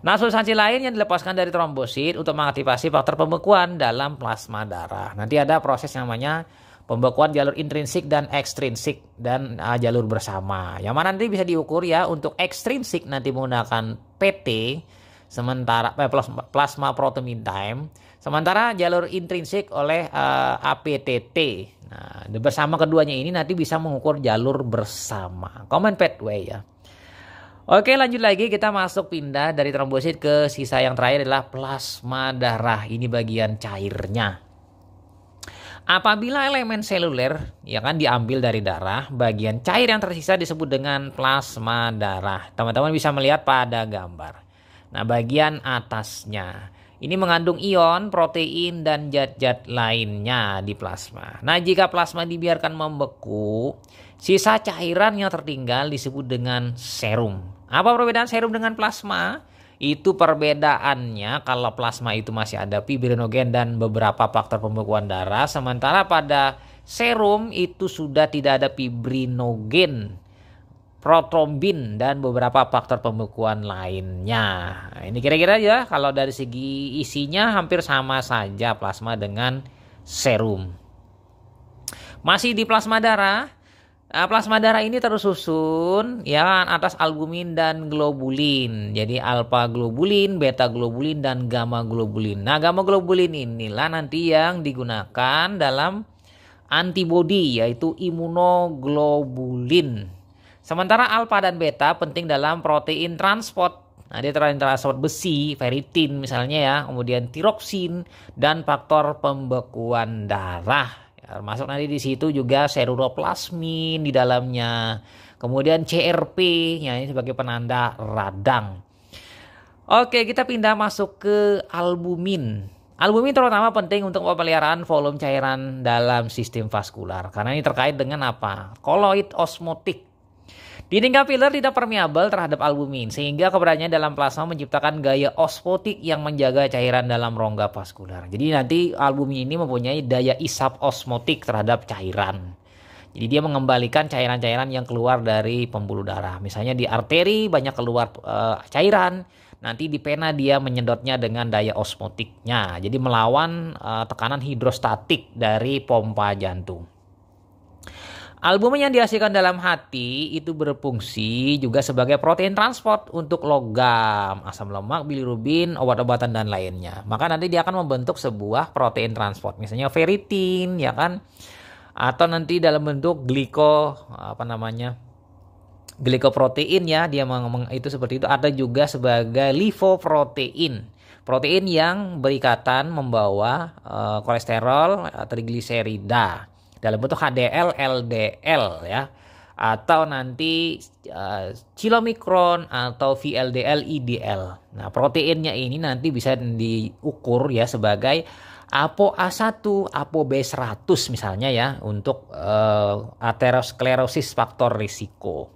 Nah, substansi lain yang dilepaskan dari trombosit untuk mengaktifasi faktor pembekuan dalam plasma darah. Nanti ada proses yang namanya pembekuan jalur intrinsik dan ekstrinsik dan jalur bersama. Yang mana nanti bisa diukur ya, untuk ekstrinsik nanti menggunakan PT, sementara plasma proton mean time, sementara jalur intrinsik oleh APTT. Nah, bersama keduanya ini nanti bisa mengukur jalur bersama, common pathway ya. Oke, lanjut lagi, kita masuk pindah dari trombosit ke sisa yang terakhir adalah plasma darah. Ini bagian cairnya. Apabila elemen seluler ya kan diambil dari darah, bagian cair yang tersisa disebut dengan plasma darah. Teman-teman bisa melihat pada gambar. Nah, bagian atasnya ini mengandung ion, protein, dan zat-zat lainnya di plasma. Nah, jika plasma dibiarkan membeku, sisa cairan yang tertinggal disebut dengan serum. Apa perbedaan serum dengan plasma? Itu perbedaannya, kalau plasma itu masih ada fibrinogen dan beberapa faktor pembekuan darah, sementara pada serum itu sudah tidak ada fibrinogen, protrombin, dan beberapa faktor pembekuan lainnya. Nah, ini kira-kira ya, kalau dari segi isinya hampir sama saja plasma dengan serum. Masih di plasma darah. Nah, plasma darah ini tersusun ya kan atas albumin dan globulin. Jadi alfa globulin, beta globulin, dan gamma globulin. Nah, gamma globulin inilah nanti yang digunakan dalam antibodi, yaitu imunoglobulin. Sementara alfa dan beta penting dalam protein transport. Nah, dia transport besi, ferritin misalnya ya, kemudian tiroksin, dan faktor pembekuan darah. Termasuk nanti di situ juga seruroplasmin di dalamnya. Kemudian CRP, ya ini sebagai penanda radang. Oke, kita pindah masuk ke albumin. Albumin terutama penting untuk pemeliharaan volume cairan dalam sistem vaskular. Karena ini terkait dengan apa? Koloid osmotik. Dinding kapiler tidak permeabel terhadap albumin, sehingga keberadaannya dalam plasma menciptakan gaya osmotik yang menjaga cairan dalam rongga vaskular. Jadi nanti albumin ini mempunyai daya isap osmotik terhadap cairan. Jadi dia mengembalikan cairan-cairan yang keluar dari pembuluh darah. Misalnya di arteri banyak keluar cairan, nanti di pena dia menyedotnya dengan daya osmotiknya. Jadi melawan tekanan hidrostatik dari pompa jantung. Albumin yang dihasilkan dalam hati itu berfungsi juga sebagai protein transport untuk logam, asam lemak, bilirubin, obat-obatan, dan lainnya. Maka nanti dia akan membentuk sebuah protein transport, misalnya ferritin, ya kan? Atau nanti dalam bentuk glikoprotein ya, dia itu seperti itu. Ada juga sebagai lipoprotein, protein yang berikatan membawa kolesterol, trigliserida dalam bentuk HDL, LDL ya, atau nanti chilomikron atau VLDL, IDL. Nah, proteinnya ini nanti bisa diukur ya sebagai ApoA1, ApoB100 misalnya ya, untuk aterosklerosis faktor risiko.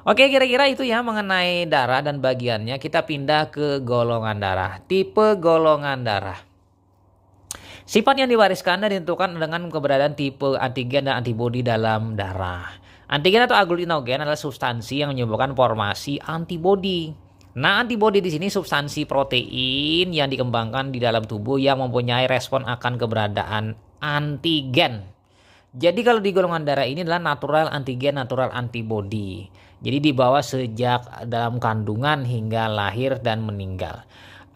Oke, kira-kira itu ya mengenai darah dan bagiannya. Kita pindah ke golongan darah. Tipe golongan darah. Sifat yang diwariskan dan ditentukan dengan keberadaan tipe antigen dan antibodi dalam darah. Antigen atau agglutinogen adalah substansi yang menyebabkan formasi antibodi. Nah, antibodi di sini substansi protein yang dikembangkan di dalam tubuh yang mempunyai respon akan keberadaan antigen. Jadi kalau di golongan darah ini adalah natural antigen, natural antibody. Jadi dibawa sejak dalam kandungan hingga lahir dan meninggal.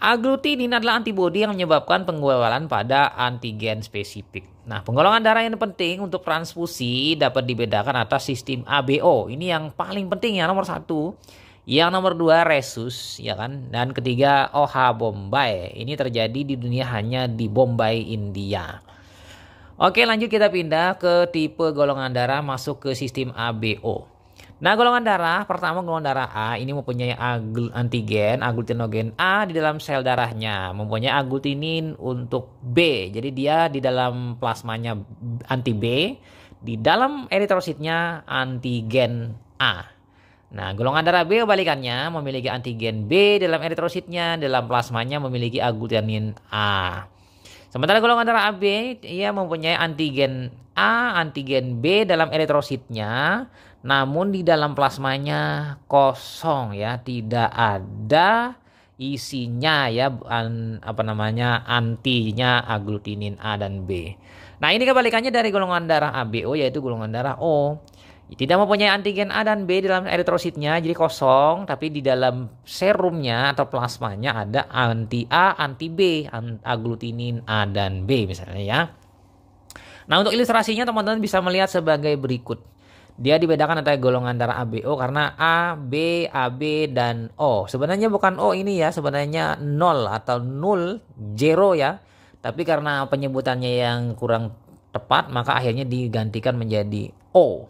Agglutinin adalah antibodi yang menyebabkan penggumpalan pada antigen spesifik. Nah, penggolongan darah yang penting untuk transfusi dapat dibedakan atas sistem ABO. Ini yang paling penting ya, nomor 1. Yang nomor 2 Rhesus, ya kan? Dan ketiga OH Bombay. Ini terjadi di dunia hanya di Bombay, India. Oke, lanjut kita pindah ke tipe golongan darah masuk ke sistem ABO. Nah, golongan darah pertama, golongan darah A ini mempunyai antigen agglutinogen A di dalam sel darahnya, mempunyai agglutinin untuk B. Jadi dia di dalam plasmanya anti B, di dalam eritrositnya antigen A. Nah, golongan darah B kebalikannya memiliki antigen B dalam eritrositnya, dalam plasmanya memiliki agglutinin A. Sementara golongan darah AB ia mempunyai antigen A, antigen B dalam eritrositnya, namun di dalam plasmanya kosong ya, tidak ada isinya ya antinya agglutinin A dan B. Nah, ini kebalikannya dari golongan darah ABO yaitu golongan darah O. Tidak mempunyai antigen A dan B dalam eritrositnya, jadi kosong, tapi di dalam serumnya atau plasmanya ada anti A, anti B, agglutinin A dan B misalnya ya. Nah, untuk ilustrasinya teman-teman bisa melihat sebagai berikut. Dia dibedakan antara golongan darah ABO karena A, B, AB, dan O. Sebenarnya bukan O ini ya, sebenarnya 0 atau 0, 0 ya. Tapi karena penyebutannya yang kurang tepat, maka akhirnya digantikan menjadi O.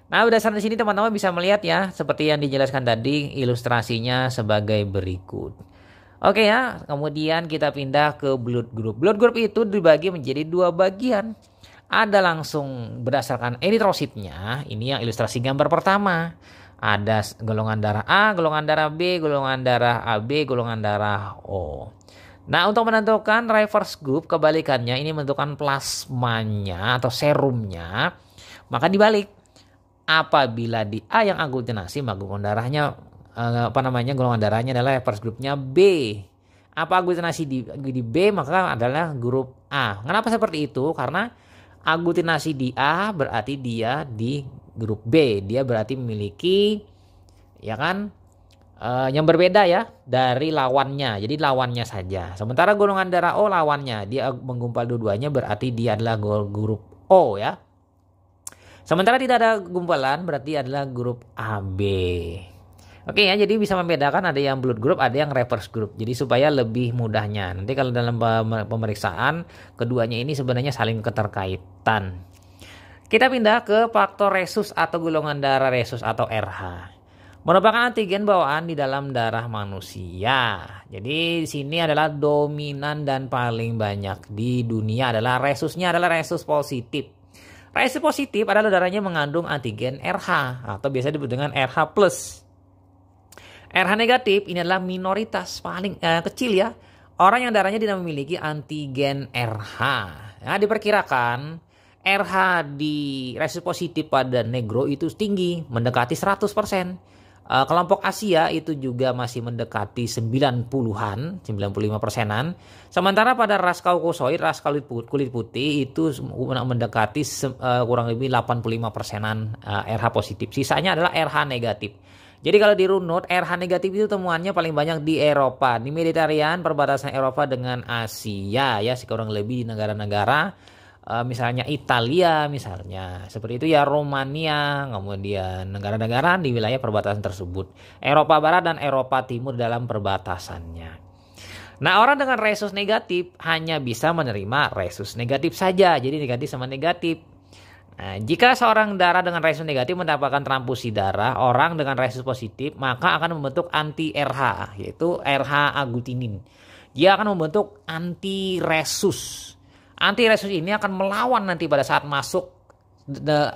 Nah, berdasarkan di sini teman-teman bisa melihat ya, seperti yang dijelaskan tadi, ilustrasinya sebagai berikut. Oke ya, kemudian kita pindah ke blood group. Blood group itu dibagi menjadi 2 bagian. Ada langsung berdasarkan eritrositnya, ini yang ilustrasi gambar pertama. Ada golongan darah A, golongan darah B, golongan darah AB, golongan darah O. Nah, untuk menentukan reverse group, kebalikannya ini menentukan plasmanya atau serumnya, maka dibalik. Apabila di A yang agglutinasi, maka golongan darahnya golongan darahnya adalah reverse grupnya B. Apa agglutinasi di B, maka adalah grup A. Kenapa seperti itu? Karena agglutinasi di A berarti dia di grup B. Dia berarti memiliki ya kan yang berbeda ya dari lawannya. Jadi lawannya saja. Sementara golongan darah O lawannya, dia menggumpal dua-duanya berarti dia adalah grup O ya. Sementara tidak ada gumpalan berarti adalah grup AB. Oke ya, jadi bisa membedakan ada yang blood group, ada yang reverse group. Jadi supaya lebih mudahnya. Nanti kalau dalam pemeriksaan keduanya ini sebenarnya saling keterkaitan. Kita pindah ke faktor rhesus atau golongan darah rhesus atau RH. Merupakan antigen bawaan di dalam darah manusia. Jadi di sini adalah dominan dan paling banyak di dunia adalah rhesusnya adalah rhesus positif. Rhesus positif adalah darahnya mengandung antigen RH atau biasa disebut dengan RH+. RH negatif ini adalah minoritas paling kecil ya. Orang yang darahnya tidak memiliki antigen RH. Nah, diperkirakan RH di rhesus positif pada negro itu tinggi, mendekati 100%. Kelompok Asia itu juga masih mendekati 90-an, 95%-an. Sementara pada ras Kaukasoid, ras kulit putih itu mendekati kurang lebih 85%-an RH positif. Sisanya adalah RH negatif. Jadi kalau dirunut, RH negatif itu temuannya paling banyak di Eropa, di Mediterranean, perbatasan Eropa dengan Asia ya, kurang lebih di negara-negara misalnya Italia misalnya, seperti itu ya, Romania, kemudian negara-negara di wilayah perbatasan tersebut, Eropa Barat dan Eropa Timur dalam perbatasannya. Nah, orang dengan rhesus negatif hanya bisa menerima rhesus negatif saja, jadi negatif sama negatif. Nah, jika seorang darah dengan rhesus negatif mendapatkan transfusi darah orang dengan rhesus positif, maka akan membentuk anti-RH, yaitu RH agglutinin. Dia akan membentuk anti-rhesus. Anti-rhesus ini akan melawan nanti pada saat masuk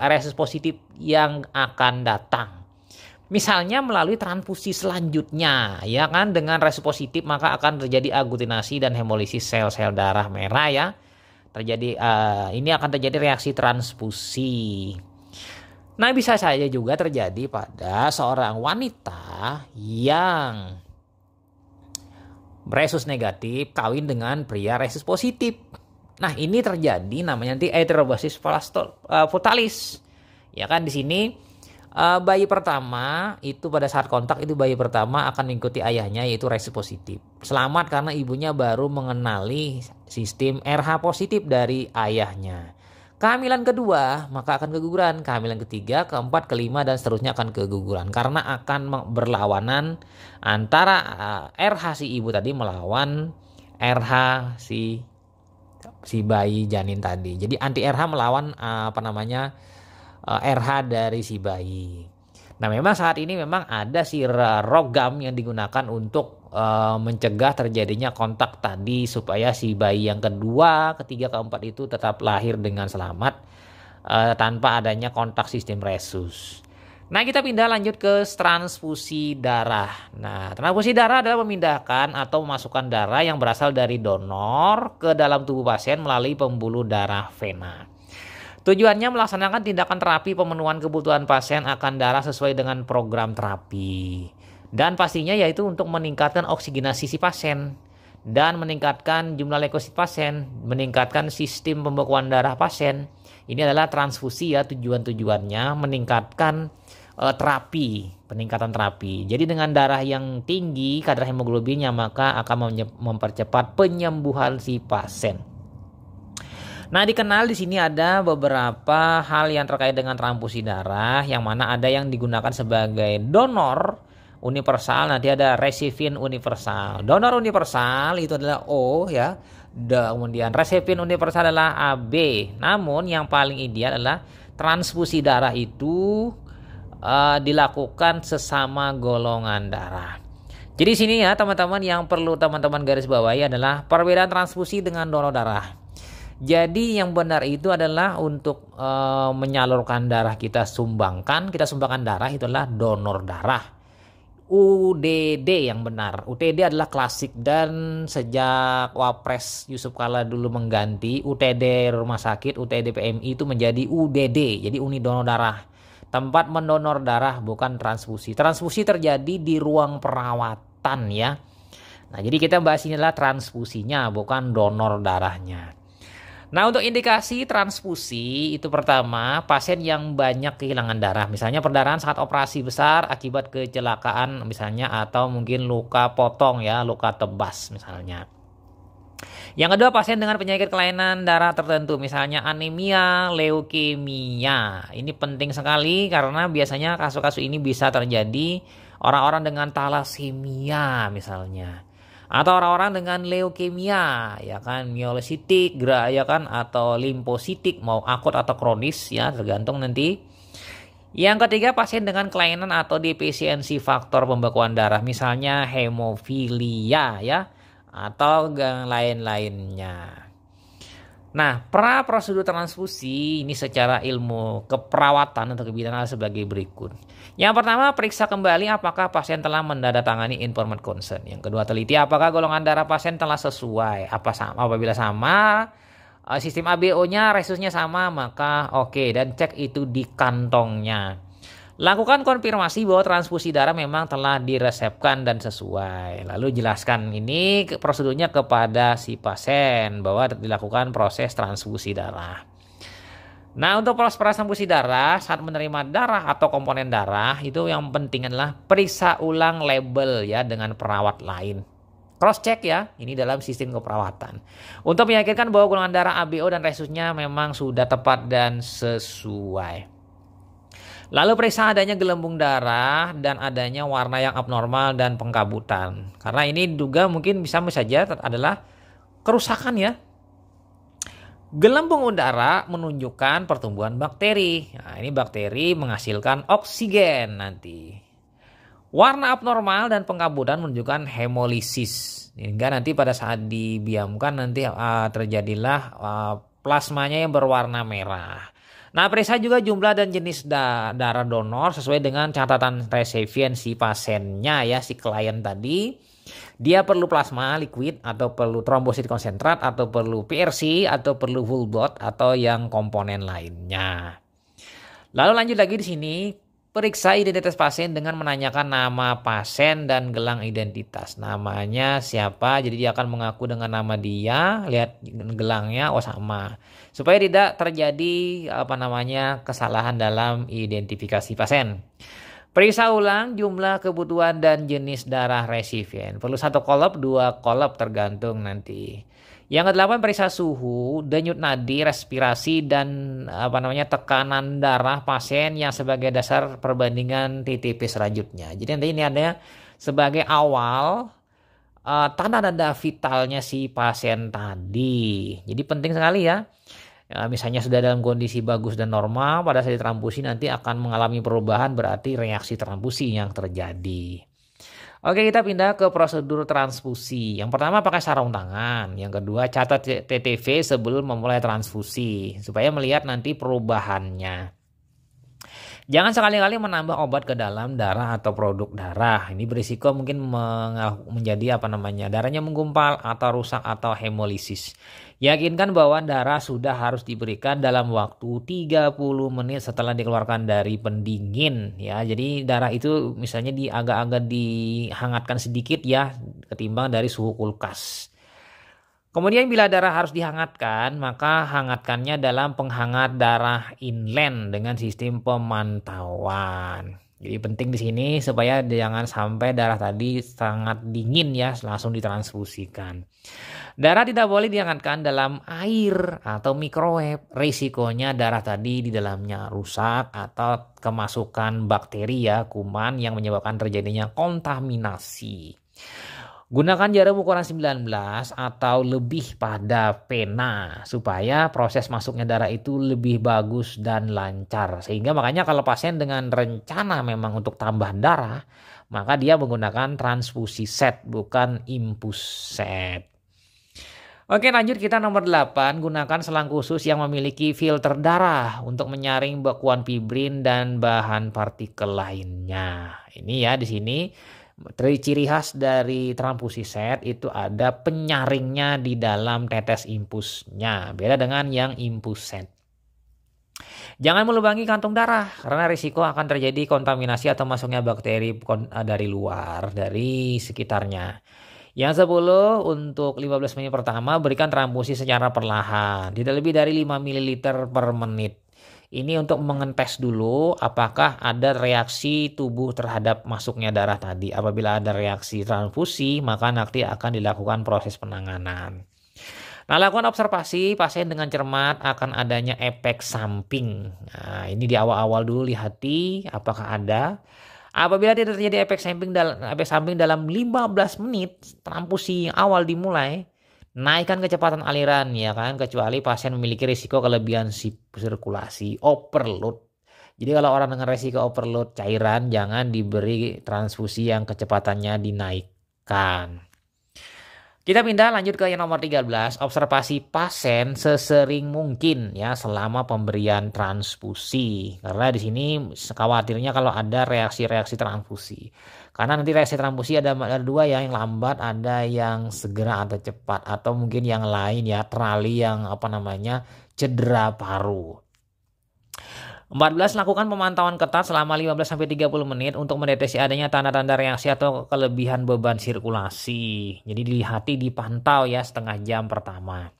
rhesus positif yang akan datang. Misalnya melalui transfusi selanjutnya, ya kan, dengan rhesus positif maka akan terjadi agglutinasi dan hemolisis sel-sel darah merah ya. Ini akan terjadi reaksi transfusi. Nah, bisa saja juga terjadi pada seorang wanita yang resus negatif kawin dengan pria resus positif. Nah, ini terjadi namanya nanti heterobasis fatalis. Ya kan, di sini bayi pertama itu pada saat kontak itu bayi pertama akan mengikuti ayahnya yaitu resus positif. Selamat karena ibunya baru mengenali sistem RH positif dari ayahnya. Kehamilan kedua maka akan keguguran, kehamilan ketiga, keempat, kelima dan seterusnya akan keguguran karena akan berlawanan antara RH si ibu tadi melawan RH si bayi janin tadi. Jadi anti RH melawan RH dari si bayi. Nah, memang saat ini memang ada si rogam yang digunakan untuk mencegah terjadinya kontak tadi supaya si bayi yang kedua, ketiga, keempat itu tetap lahir dengan selamat tanpa adanya kontak sistem resus. Nah, kita pindah lanjut ke transfusi darah. Nah, transfusi darah adalah memindahkan atau memasukkan darah yang berasal dari donor ke dalam tubuh pasien melalui pembuluh darah vena. Tujuannya melaksanakan tindakan terapi pemenuhan kebutuhan pasien akan darah sesuai dengan program terapi. Dan pastinya yaitu untuk meningkatkan oksigenasi si pasien dan meningkatkan jumlah leukosit pasien, meningkatkan sistem pembekuan darah pasien. Ini adalah transfusi ya, tujuannya meningkatkan peningkatan terapi. Jadi dengan darah yang tinggi kadar hemoglobinnya maka akan mempercepat penyembuhan si pasien. Nah, dikenal di sini ada beberapa hal yang terkait dengan transfusi darah, yang mana ada yang digunakan sebagai donor universal, nanti ada resipien universal. Donor universal itu adalah O ya, kemudian resipien universal adalah AB. Namun yang paling ideal adalah transfusi darah itu dilakukan sesama golongan darah. Jadi sini ya teman-teman, yang perlu teman-teman garis bawahi adalah perbedaan transfusi dengan donor darah. Jadi yang benar itu adalah untuk menyalurkan darah kita sumbangkan darah itu adalah donor darah. UDD yang benar. UTD adalah klasik dan sejak Wapres Yusuf Kala dulu mengganti UTD rumah sakit, UTD PMI itu menjadi UDD. Jadi unit donor darah. Tempat mendonor darah bukan transfusi. Transfusi terjadi di ruang perawatan ya. Nah, jadi kita bahas ini adalah transfusinya bukan donor darahnya. Nah, untuk indikasi transfusi itu pertama, pasien yang banyak kehilangan darah. Misalnya perdarahan saat operasi besar akibat kecelakaan misalnya, atau mungkin luka potong ya, luka tebas misalnya. Yang kedua, pasien dengan penyakit kelainan darah tertentu, misalnya anemia, leukemia. Ini penting sekali karena biasanya kasus-kasus ini bisa terjadi orang-orang dengan talasemia misalnya. Atau orang-orang dengan leukemia, ya kan, mielositik, ya kan, atau limfositik, mau akut atau kronis, ya, tergantung nanti. Yang ketiga, pasien dengan kelainan atau defisiensi faktor pembekuan darah, misalnya hemofilia, ya, atau lain-lainnya. Nah, prosedur transfusi ini secara ilmu keperawatan atau kebidanan sebagai berikut. Yang pertama, periksa kembali apakah pasien telah menandatangani informed consent. Yang kedua, teliti apakah golongan darah pasien telah sesuai. Apabila sama, sistem ABO-nya, resusnya sama, maka oke, dan cek itu di kantongnya. Lakukan konfirmasi bahwa transfusi darah memang telah diresepkan dan sesuai. Lalu jelaskan ini prosedurnya kepada si pasien bahwa dilakukan proses transfusi darah. Nah, untuk proses transfusi darah saat menerima darah atau komponen darah itu yang penting adalah periksa ulang label ya dengan perawat lain. Cross check ya, ini dalam sistem keperawatan. Untuk meyakinkan bahwa golongan darah ABO dan resusnya memang sudah tepat dan sesuai. Lalu periksa adanya gelembung darah dan adanya warna yang abnormal dan pengkabutan. Karena ini juga mungkin bisa saja adalah kerusakan ya. Gelembung darah menunjukkan pertumbuhan bakteri. Nah, ini bakteri menghasilkan oksigen nanti. Warna abnormal dan pengkabutan menunjukkan hemolisis. Hingga nanti pada saat dibiamkan nanti terjadilah plasmanya yang berwarna merah. Nah, periksa juga jumlah dan jenis darah donor sesuai dengan catatan resipien si pasiennya ya, si klien tadi. Dia perlu plasma liquid atau perlu trombosit konsentrat atau perlu PRC atau perlu whole blood atau yang komponen lainnya. Lalu lanjut lagi di sini, periksa identitas pasien dengan menanyakan nama pasien dan gelang identitas. Namanya siapa, jadi dia akan mengaku dengan nama dia, lihat gelangnya, oh sama. Supaya tidak terjadi kesalahan dalam identifikasi pasien. Periksa ulang jumlah kebutuhan dan jenis darah resipien. Perlu 1 kolom, 2 kolom tergantung nanti. Yang kedelapan, periksa suhu, denyut nadi, respirasi dan tekanan darah pasien yang sebagai dasar perbandingan TTP selanjutnya. Jadi nanti ini ada sebagai awal tanda-tanda vitalnya si pasien tadi. Jadi penting sekali ya. Misalnya sudah dalam kondisi bagus dan normal, pada saat ditranfusi nanti akan mengalami perubahan, berarti reaksi transfusi yang terjadi. Oke, kita pindah ke prosedur transfusi. Yang pertama pakai sarung tangan. Yang kedua catat TTV sebelum memulai transfusi supaya melihat nanti perubahannya. Jangan sekali-kali menambah obat ke dalam darah atau produk darah. Ini berisiko mungkin menjadi darahnya menggumpal atau rusak atau hemolisis. Yakinkan bahwa darah sudah harus diberikan dalam waktu 30 menit setelah dikeluarkan dari pendingin ya. Jadi darah itu misalnya agak-agak dihangatkan sedikit ya ketimbang dari suhu kulkas. Kemudian bila darah harus dihangatkan, maka hangatkannya dalam penghangat darah inland dengan sistem pemantauan. Jadi penting di sini supaya jangan sampai darah tadi sangat dingin ya, langsung ditransfusikan. Darah tidak boleh dihangatkan dalam air atau microwave. Risikonya darah tadi di dalamnya rusak atau kemasukan bakteri ya, kuman yang menyebabkan terjadinya kontaminasi. Gunakan jarum ukuran 19 atau lebih pada pena supaya proses masuknya darah itu lebih bagus dan lancar. Sehingga makanya kalau pasien dengan rencana memang untuk tambah darah, maka dia menggunakan transfusi set bukan infus set. Oke, lanjut kita nomor 8, gunakan selang khusus yang memiliki filter darah untuk menyaring bekuan fibrin dan bahan partikel lainnya. Ini ya di sini ciri khas dari transfusi set itu ada penyaringnya di dalam tetes infusnya. Beda dengan yang infus set. Jangan melubangi kantung darah karena risiko akan terjadi kontaminasi atau masuknya bakteri dari luar, dari sekitarnya. Yang 10, untuk 15 menit pertama berikan transfusi secara perlahan, tidak lebih dari 5 ml per menit. Ini untuk mengetes dulu apakah ada reaksi tubuh terhadap masuknya darah tadi. Apabila ada reaksi transfusi, maka nanti akan dilakukan proses penanganan. Nah, lakukan observasi pasien dengan cermat akan adanya efek samping. Nah, ini di awal-awal dulu lihati apakah ada. Apabila tidak terjadi efek samping dalam 15 menit transfusi yang awal dimulai, naikkan kecepatan aliran ya kan, kecuali pasien memiliki risiko kelebihan sirkulasi overload. Jadi kalau orang dengan risiko overload cairan jangan diberi transfusi yang kecepatannya dinaikkan. Kita pindah lanjut ke yang nomor 13, observasi pasien sesering mungkin ya selama pemberian transfusi. Karena di sini khawatirnya kalau ada reaksi-reaksi transfusi. Karena nanti reaksi transfusi ada dua ya, yang lambat, ada yang segera atau cepat, atau mungkin yang lain ya, terali yang cedera paru. 14, lakukan pemantauan ketat selama 15-30 menit untuk mendeteksi adanya tanda-tanda reaksi atau kelebihan beban sirkulasi. Jadi dilihat, dipantau ya setengah jam pertama.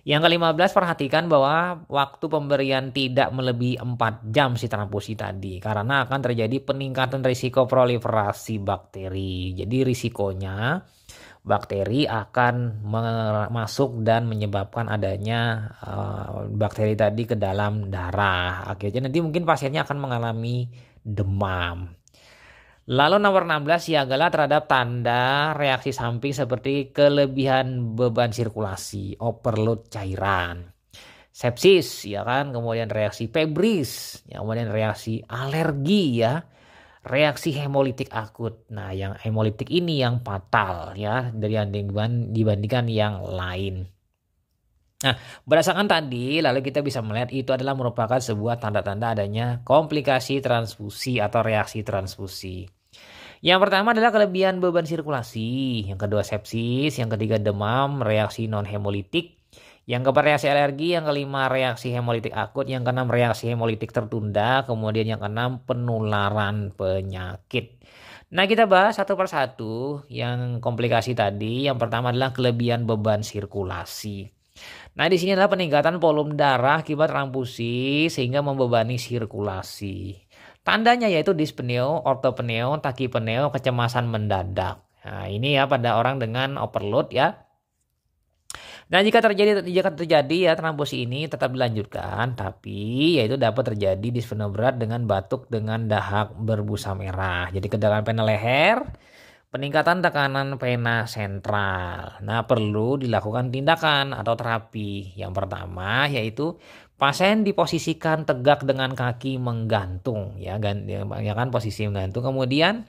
Yang ke-15, perhatikan bahwa waktu pemberian tidak melebihi 4 jam si transfusi tadi. Karena akan terjadi peningkatan risiko proliferasi bakteri. Jadi risikonya bakteri akan masuk dan menyebabkan adanya bakteri tadi ke dalam darah. Akhirnya nanti mungkin pasiennya akan mengalami demam. Lalu nomor 16, siagalah terhadap tanda reaksi samping seperti kelebihan beban sirkulasi, overload cairan, sepsis ya kan, kemudian reaksi febris, kemudian reaksi alergi ya. Reaksi hemolitik akut. Nah, yang hemolitik ini yang fatal ya dibandingkan yang lain. Nah, berdasarkan tadi lalu kita bisa melihat itu adalah merupakan sebuah tanda-tanda adanya komplikasi transfusi atau reaksi transfusi. Yang pertama adalah kelebihan beban sirkulasi, yang kedua sepsis, yang ketiga demam, reaksi non hemolitik, Yang keempat reaksi alergi, yang kelima reaksi hemolitik akut, yang keenam reaksi hemolitik tertunda, kemudian yang keenam penularan penyakit. Nah, kita bahas satu persatu yang komplikasi tadi. Yang pertama adalah kelebihan beban sirkulasi. Nah, di sini adalah peningkatan volume darah akibat transfusi sehingga membebani sirkulasi. Tandanya yaitu dispneo, ortopneo, takipeneo, kecemasan mendadak. Nah, ini ya pada orang dengan overload ya. Nah, jika terjadi ya transfusi ini tetap dilanjutkan, tapi yaitu dapat terjadi dispnea berat dengan batuk dengan dahak berbusa merah. Jadi kedatangan pena leher, peningkatan tekanan vena sentral. Nah, perlu dilakukan tindakan atau terapi. Yang pertama yaitu pasien diposisikan tegak dengan kaki menggantung ya kan posisi menggantung. Kemudian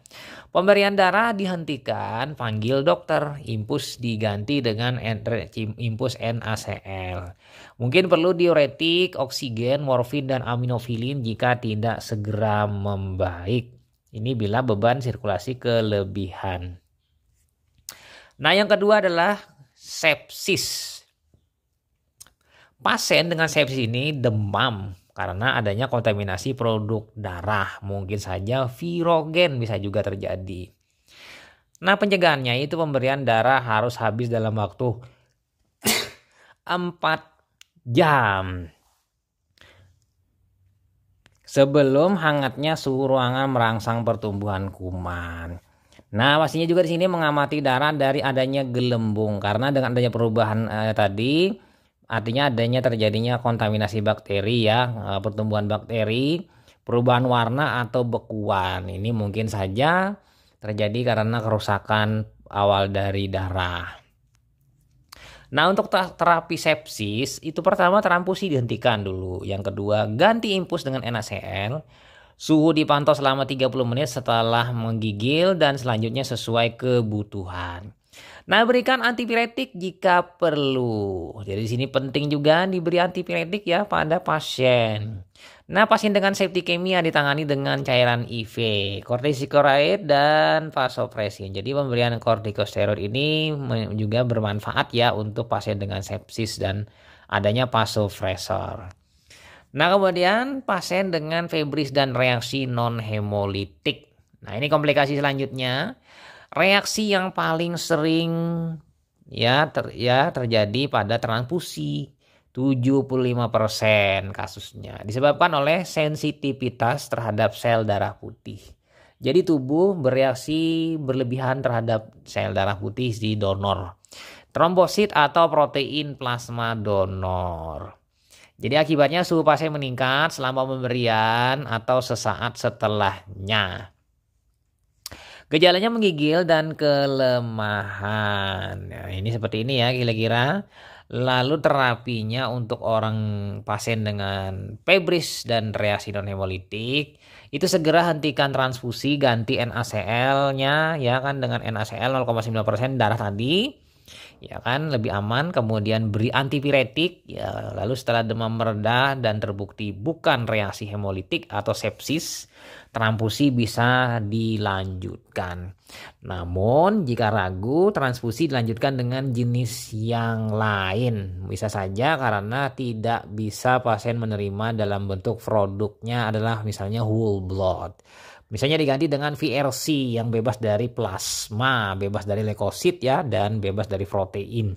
pemberian darah dihentikan, panggil dokter. Infus diganti dengan infus NaCl. Mungkin perlu diuretik, oksigen, morfin dan aminofilin jika tidak segera membaik. Ini bila beban sirkulasi kelebihan. Nah, yang kedua adalah sepsis. Pasien dengan sepsis ini demam karena adanya kontaminasi produk darah. Mungkin saja virogen bisa juga terjadi. Nah, pencegahannya itu pemberian darah harus habis dalam waktu 4 jam. Sebelum hangatnya suhu ruangan merangsang pertumbuhan kuman. Nah, pastinya juga di sini mengamati darah dari adanya gelembung karena dengan adanya perubahan tadi artinya adanya terjadinya kontaminasi bakteri ya, pertumbuhan bakteri, perubahan warna atau bekuan. Ini mungkin saja terjadi karena kerusakan awal dari darah. Nah, untuk terapi sepsis itu pertama transfusi dihentikan dulu. Yang kedua ganti infus dengan NaCl. Suhu dipantau selama 30 menit setelah menggigil dan selanjutnya sesuai kebutuhan. Nah, berikan antipiretik jika perlu. Jadi di sini penting juga diberi antipiretik ya pada pasien. Nah, pasien dengan septikemia ditangani dengan cairan IV, kortikosteroid dan vasopresin. Jadi pemberian kortikosteroid ini juga bermanfaat ya untuk pasien dengan sepsis dan adanya vasopresor. Nah, kemudian pasien dengan febris dan reaksi non hemolitik. Nah, ini komplikasi selanjutnya. Reaksi yang paling sering terjadi pada transfusi. 75% kasusnya disebabkan oleh sensitivitas terhadap sel darah putih. Jadi tubuh bereaksi berlebihan terhadap sel darah putih di donor, trombosit atau protein plasma donor. Jadi akibatnya suhu pasien meningkat selama pemberian atau sesaat setelahnya. Gejalanya menggigil dan kelemahan. Nah, ini seperti ini ya kira-kira. Lalu terapinya untuk orang pasien dengan febris dan reaksi non hemolitik itu segera hentikan transfusi, ganti NaCl-nya ya kan dengan NaCl 0,9% darah tadi. Ya kan lebih aman, kemudian beri antipiretik ya, lalu setelah demam mereda dan terbukti bukan reaksi hemolitik atau sepsis, transfusi bisa dilanjutkan. Namun jika ragu, transfusi dilanjutkan dengan jenis yang lain. Bisa saja karena tidak bisa pasien menerima dalam bentuk produknya adalah misalnya whole blood. Misalnya diganti dengan VRC yang bebas dari plasma, bebas dari leukosit ya, dan bebas dari protein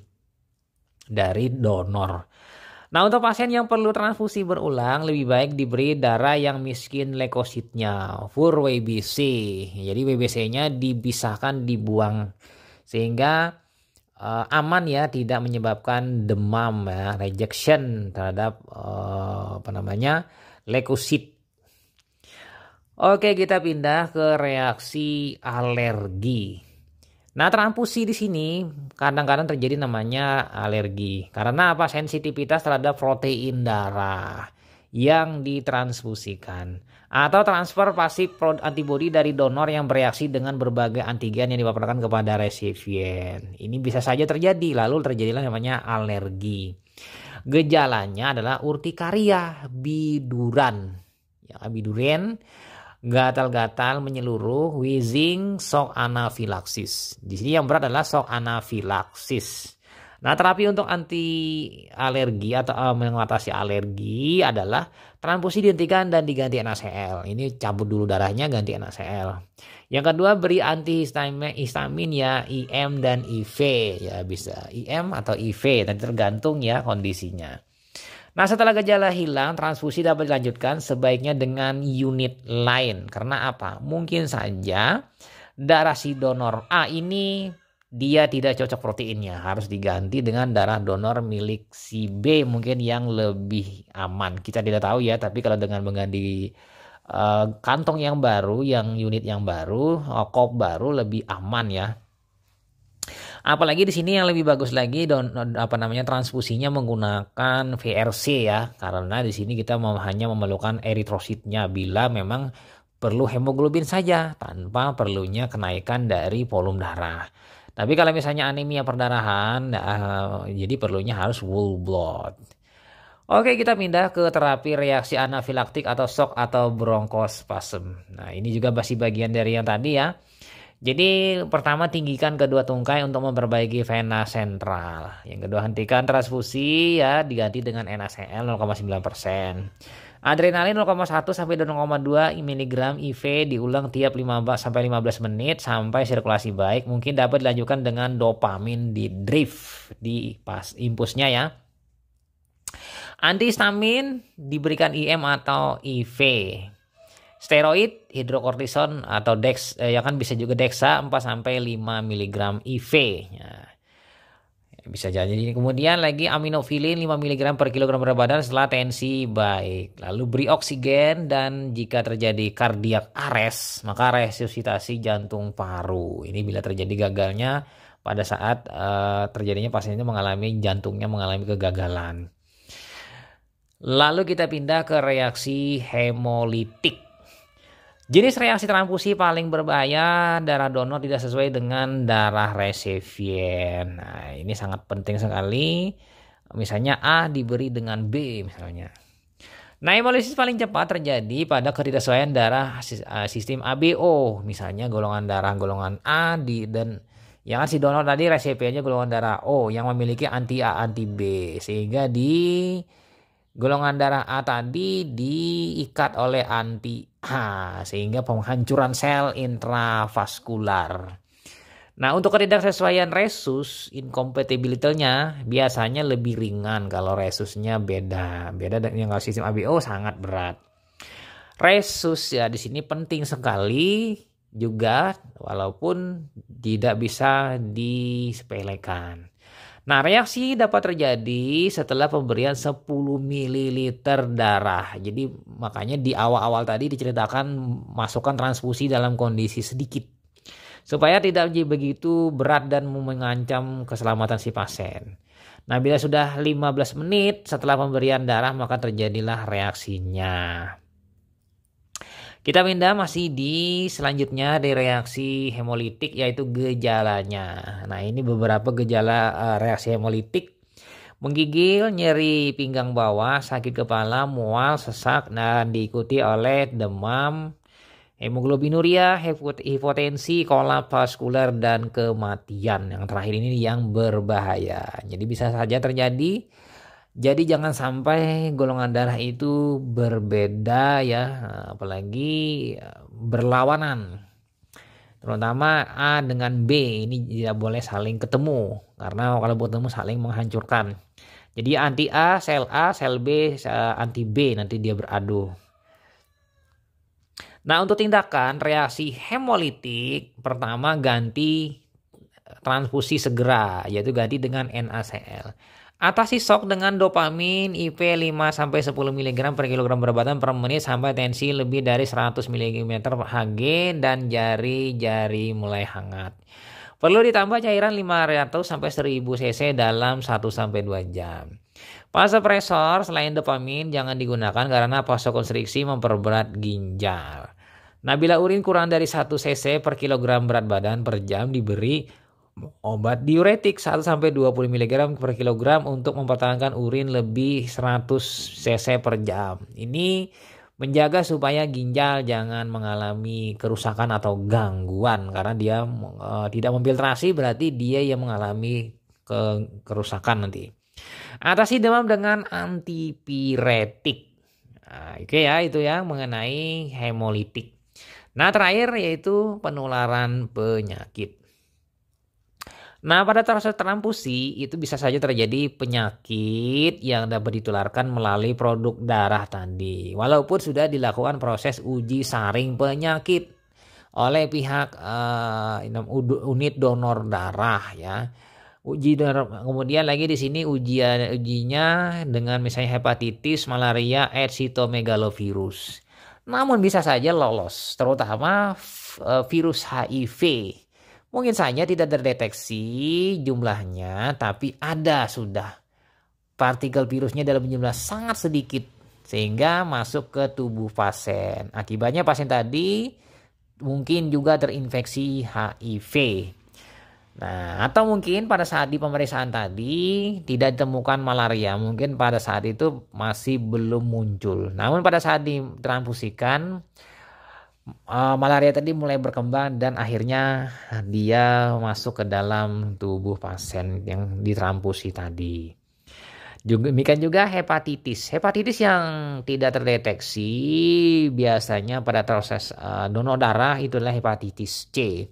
dari donor. Nah, untuk pasien yang perlu transfusi berulang, lebih baik diberi darah yang miskin leukositnya, full WBC. Jadi WBC-nya dipisahkan, dibuang sehingga aman ya, tidak menyebabkan demam ya, rejection terhadap leukosit. Oke, kita pindah ke reaksi alergi. Nah, transfusi di sini kadang-kadang terjadi namanya alergi. Karena apa? Sensitivitas terhadap protein darah yang ditransfusikan. Atau transfer pasif antibodi dari donor yang bereaksi dengan berbagai antigen yang dipaparkan kepada resipien. Ini bisa saja terjadi, lalu terjadilah namanya alergi. Gejalanya adalah urtikaria, biduran. Ya, biduren. Gatal-gatal menyeluruh, wheezing, shock anafilaksis. Di sini yang berat adalah shock anafilaksis. Nah, terapi untuk anti alergi atau mengatasi alergi adalah transfusi dihentikan dan diganti NaCl. Ini cabut dulu darahnya, ganti NaCl. Yang kedua, beri antihistamin ya, IM dan IV. Ya bisa IM atau IV, nanti tergantung ya kondisinya. Nah, setelah gejala hilang, transfusi dapat dilanjutkan sebaiknya dengan unit lain. Karena apa? Mungkin saja darah si donor A ini dia tidak cocok proteinnya, harus diganti dengan darah donor milik si B mungkin yang lebih aman. Kita tidak tahu ya, tapi kalau dengan mengganti kantong yang baru, yang unit yang baru, kop baru lebih aman ya. Apalagi di sini yang lebih bagus lagi transfusinya menggunakan VRC ya, karena di sini kita hanya memerlukan eritrositnya bila memang perlu hemoglobin saja tanpa perlunya kenaikan dari volume darah. Tapi kalau misalnya anemia perdarahan, jadi perlunya harus whole blood. Oke, kita pindah ke terapi reaksi anafilaktik atau shock atau bronkospasm. Nah, ini juga masih bagian dari yang tadi ya. Jadi pertama tinggikan kedua tungkai untuk memperbaiki vena sentral. Yang kedua hentikan transfusi ya, diganti dengan NaCl 0,9%. Adrenalin 0,1 sampai 0,2 mg IV diulang tiap 15 sampai 15 menit sampai sirkulasi baik. Mungkin dapat dilanjutkan dengan dopamin di drift di pas impulsnya ya. Antihistamin diberikan IM atau IV. Steroid, hidrokortison atau dex ya kan bisa juga dexa 4 sampai 5 mg IV. Ya. Bisa jadi. Kemudian lagi aminofilin 5 mg per kilogram berat badan setelah tensi baik. Lalu beri oksigen dan jika terjadi kardiak arrest maka resusitasi jantung paru. Ini bila terjadi gagalnya pada saat terjadinya pasiennya mengalami jantungnya mengalami kegagalan. Lalu kita pindah ke reaksi hemolitik. Jenis reaksi transfusi paling berbahaya darah donor tidak sesuai dengan darah resipien. Nah, ini sangat penting sekali. Misalnya A diberi dengan B misalnya. Nah, hemolisis paling cepat terjadi pada ketidaksesuaian darah sistem ABO. Misalnya golongan darah golongan A dan yang si donor tadi resipiennya golongan darah O yang memiliki anti A anti B. Sehingga di golongan darah A tadi diikat oleh anti A sehingga penghancuran sel intravaskular. Nah, untuk ketidaksesuaian resus incompatibility-nya biasanya lebih ringan kalau resusnya beda dengan sistem ABO sangat berat. Resus ya di sini penting sekali juga walaupun tidak bisa disepelekan. Nah, reaksi dapat terjadi setelah pemberian 10 ml darah. Jadi makanya di awal-awal tadi diceritakan masukkan transfusi dalam kondisi sedikit. Supaya tidak begitu berat dan mengancam keselamatan si pasien. Nah, bila sudah 15 menit setelah pemberian darah maka terjadilah reaksinya. Kita pindah masih di selanjutnya di reaksi hemolitik yaitu gejalanya. Nah, ini beberapa gejala reaksi hemolitik. Menggigil, nyeri pinggang bawah, sakit kepala, mual, sesak dan diikuti oleh demam, hemoglobinuria, hipotensi, kolaps vaskular dan kematian. Yang terakhir ini yang berbahaya. Jadi bisa saja terjadi. Jadi jangan sampai golongan darah itu berbeda ya, apalagi berlawanan. Terutama A dengan B ini tidak boleh saling ketemu karena kalau bertemu saling menghancurkan. Jadi anti A, sel B, anti B nanti dia beradu. Nah, untuk tindakan reaksi hemolitik pertama ganti transfusi segera yaitu ganti dengan NaCl. Atasi shock dengan dopamin IP 5 sampai 10 mg per kilogram berat badan per menit sampai tensi lebih dari 100 mg Hg dan jari-jari mulai hangat. Perlu ditambah cairan 500 sampai 1000 cc dalam 1 sampai 2 jam. Vasopresor selain dopamin jangan digunakan karena vasokonstriksi memperberat ginjal. Nah, bila urin kurang dari 1 cc per kilogram berat badan per jam diberi obat diuretik 1 sampai 20 mg per kilogram untuk mempertahankan urin lebih 100 cc per jam. Ini menjaga supaya ginjal jangan mengalami kerusakan atau gangguan karena dia tidak memfiltrasi berarti dia yang mengalami kerusakan nanti. Atasi demam dengan antipiretik. Nah, oke ya, itu ya mengenai hemolitik. Nah, terakhir yaitu penularan penyakit. Nah, pada proses transfusi itu bisa saja terjadi penyakit yang dapat ditularkan melalui produk darah tadi. Walaupun sudah dilakukan proses uji saring penyakit oleh pihak unit donor darah ya. Uji donor, kemudian lagi di sini ujinya dengan misalnya hepatitis, malaria, AIDS, cytomegalovirus. Namun bisa saja lolos, terutama virus HIV. Mungkin saja tidak terdeteksi jumlahnya, tapi ada sudah partikel virusnya dalam jumlah sangat sedikit sehingga masuk ke tubuh pasien. Akibatnya pasien tadi mungkin juga terinfeksi HIV. Nah, atau mungkin pada saat di pemeriksaan tadi tidak ditemukan malaria, mungkin pada saat itu masih belum muncul. Namun pada saat ditransfusikan malaria tadi mulai berkembang dan akhirnya dia masuk ke dalam tubuh pasien yang ditransfusi tadi. Demikian juga hepatitis. Hepatitis yang tidak terdeteksi biasanya pada proses donor darah itulah hepatitis C.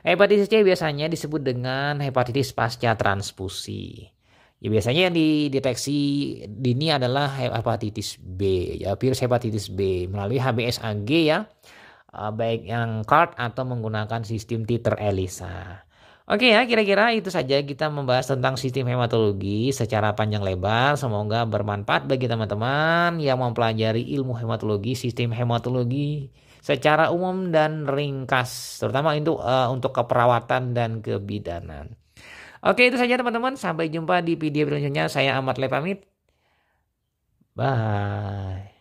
Hepatitis C biasanya disebut dengan hepatitis pasca transfusi. Ya, biasanya yang dideteksi dini adalah hepatitis B, ya virus hepatitis B melalui HBsAg ya. Baik yang CARD atau menggunakan sistem titer ELISA. Oke ya, kira-kira itu saja kita membahas tentang sistem hematologi secara panjang lebar. Semoga bermanfaat bagi teman-teman yang mempelajari ilmu hematologi, sistem hematologi secara umum dan ringkas, terutama untuk keperawatan dan kebidanan. Oke, itu saja teman-teman. Sampai jumpa di video berikutnya. Saya Ahmad Le pamit. Bye.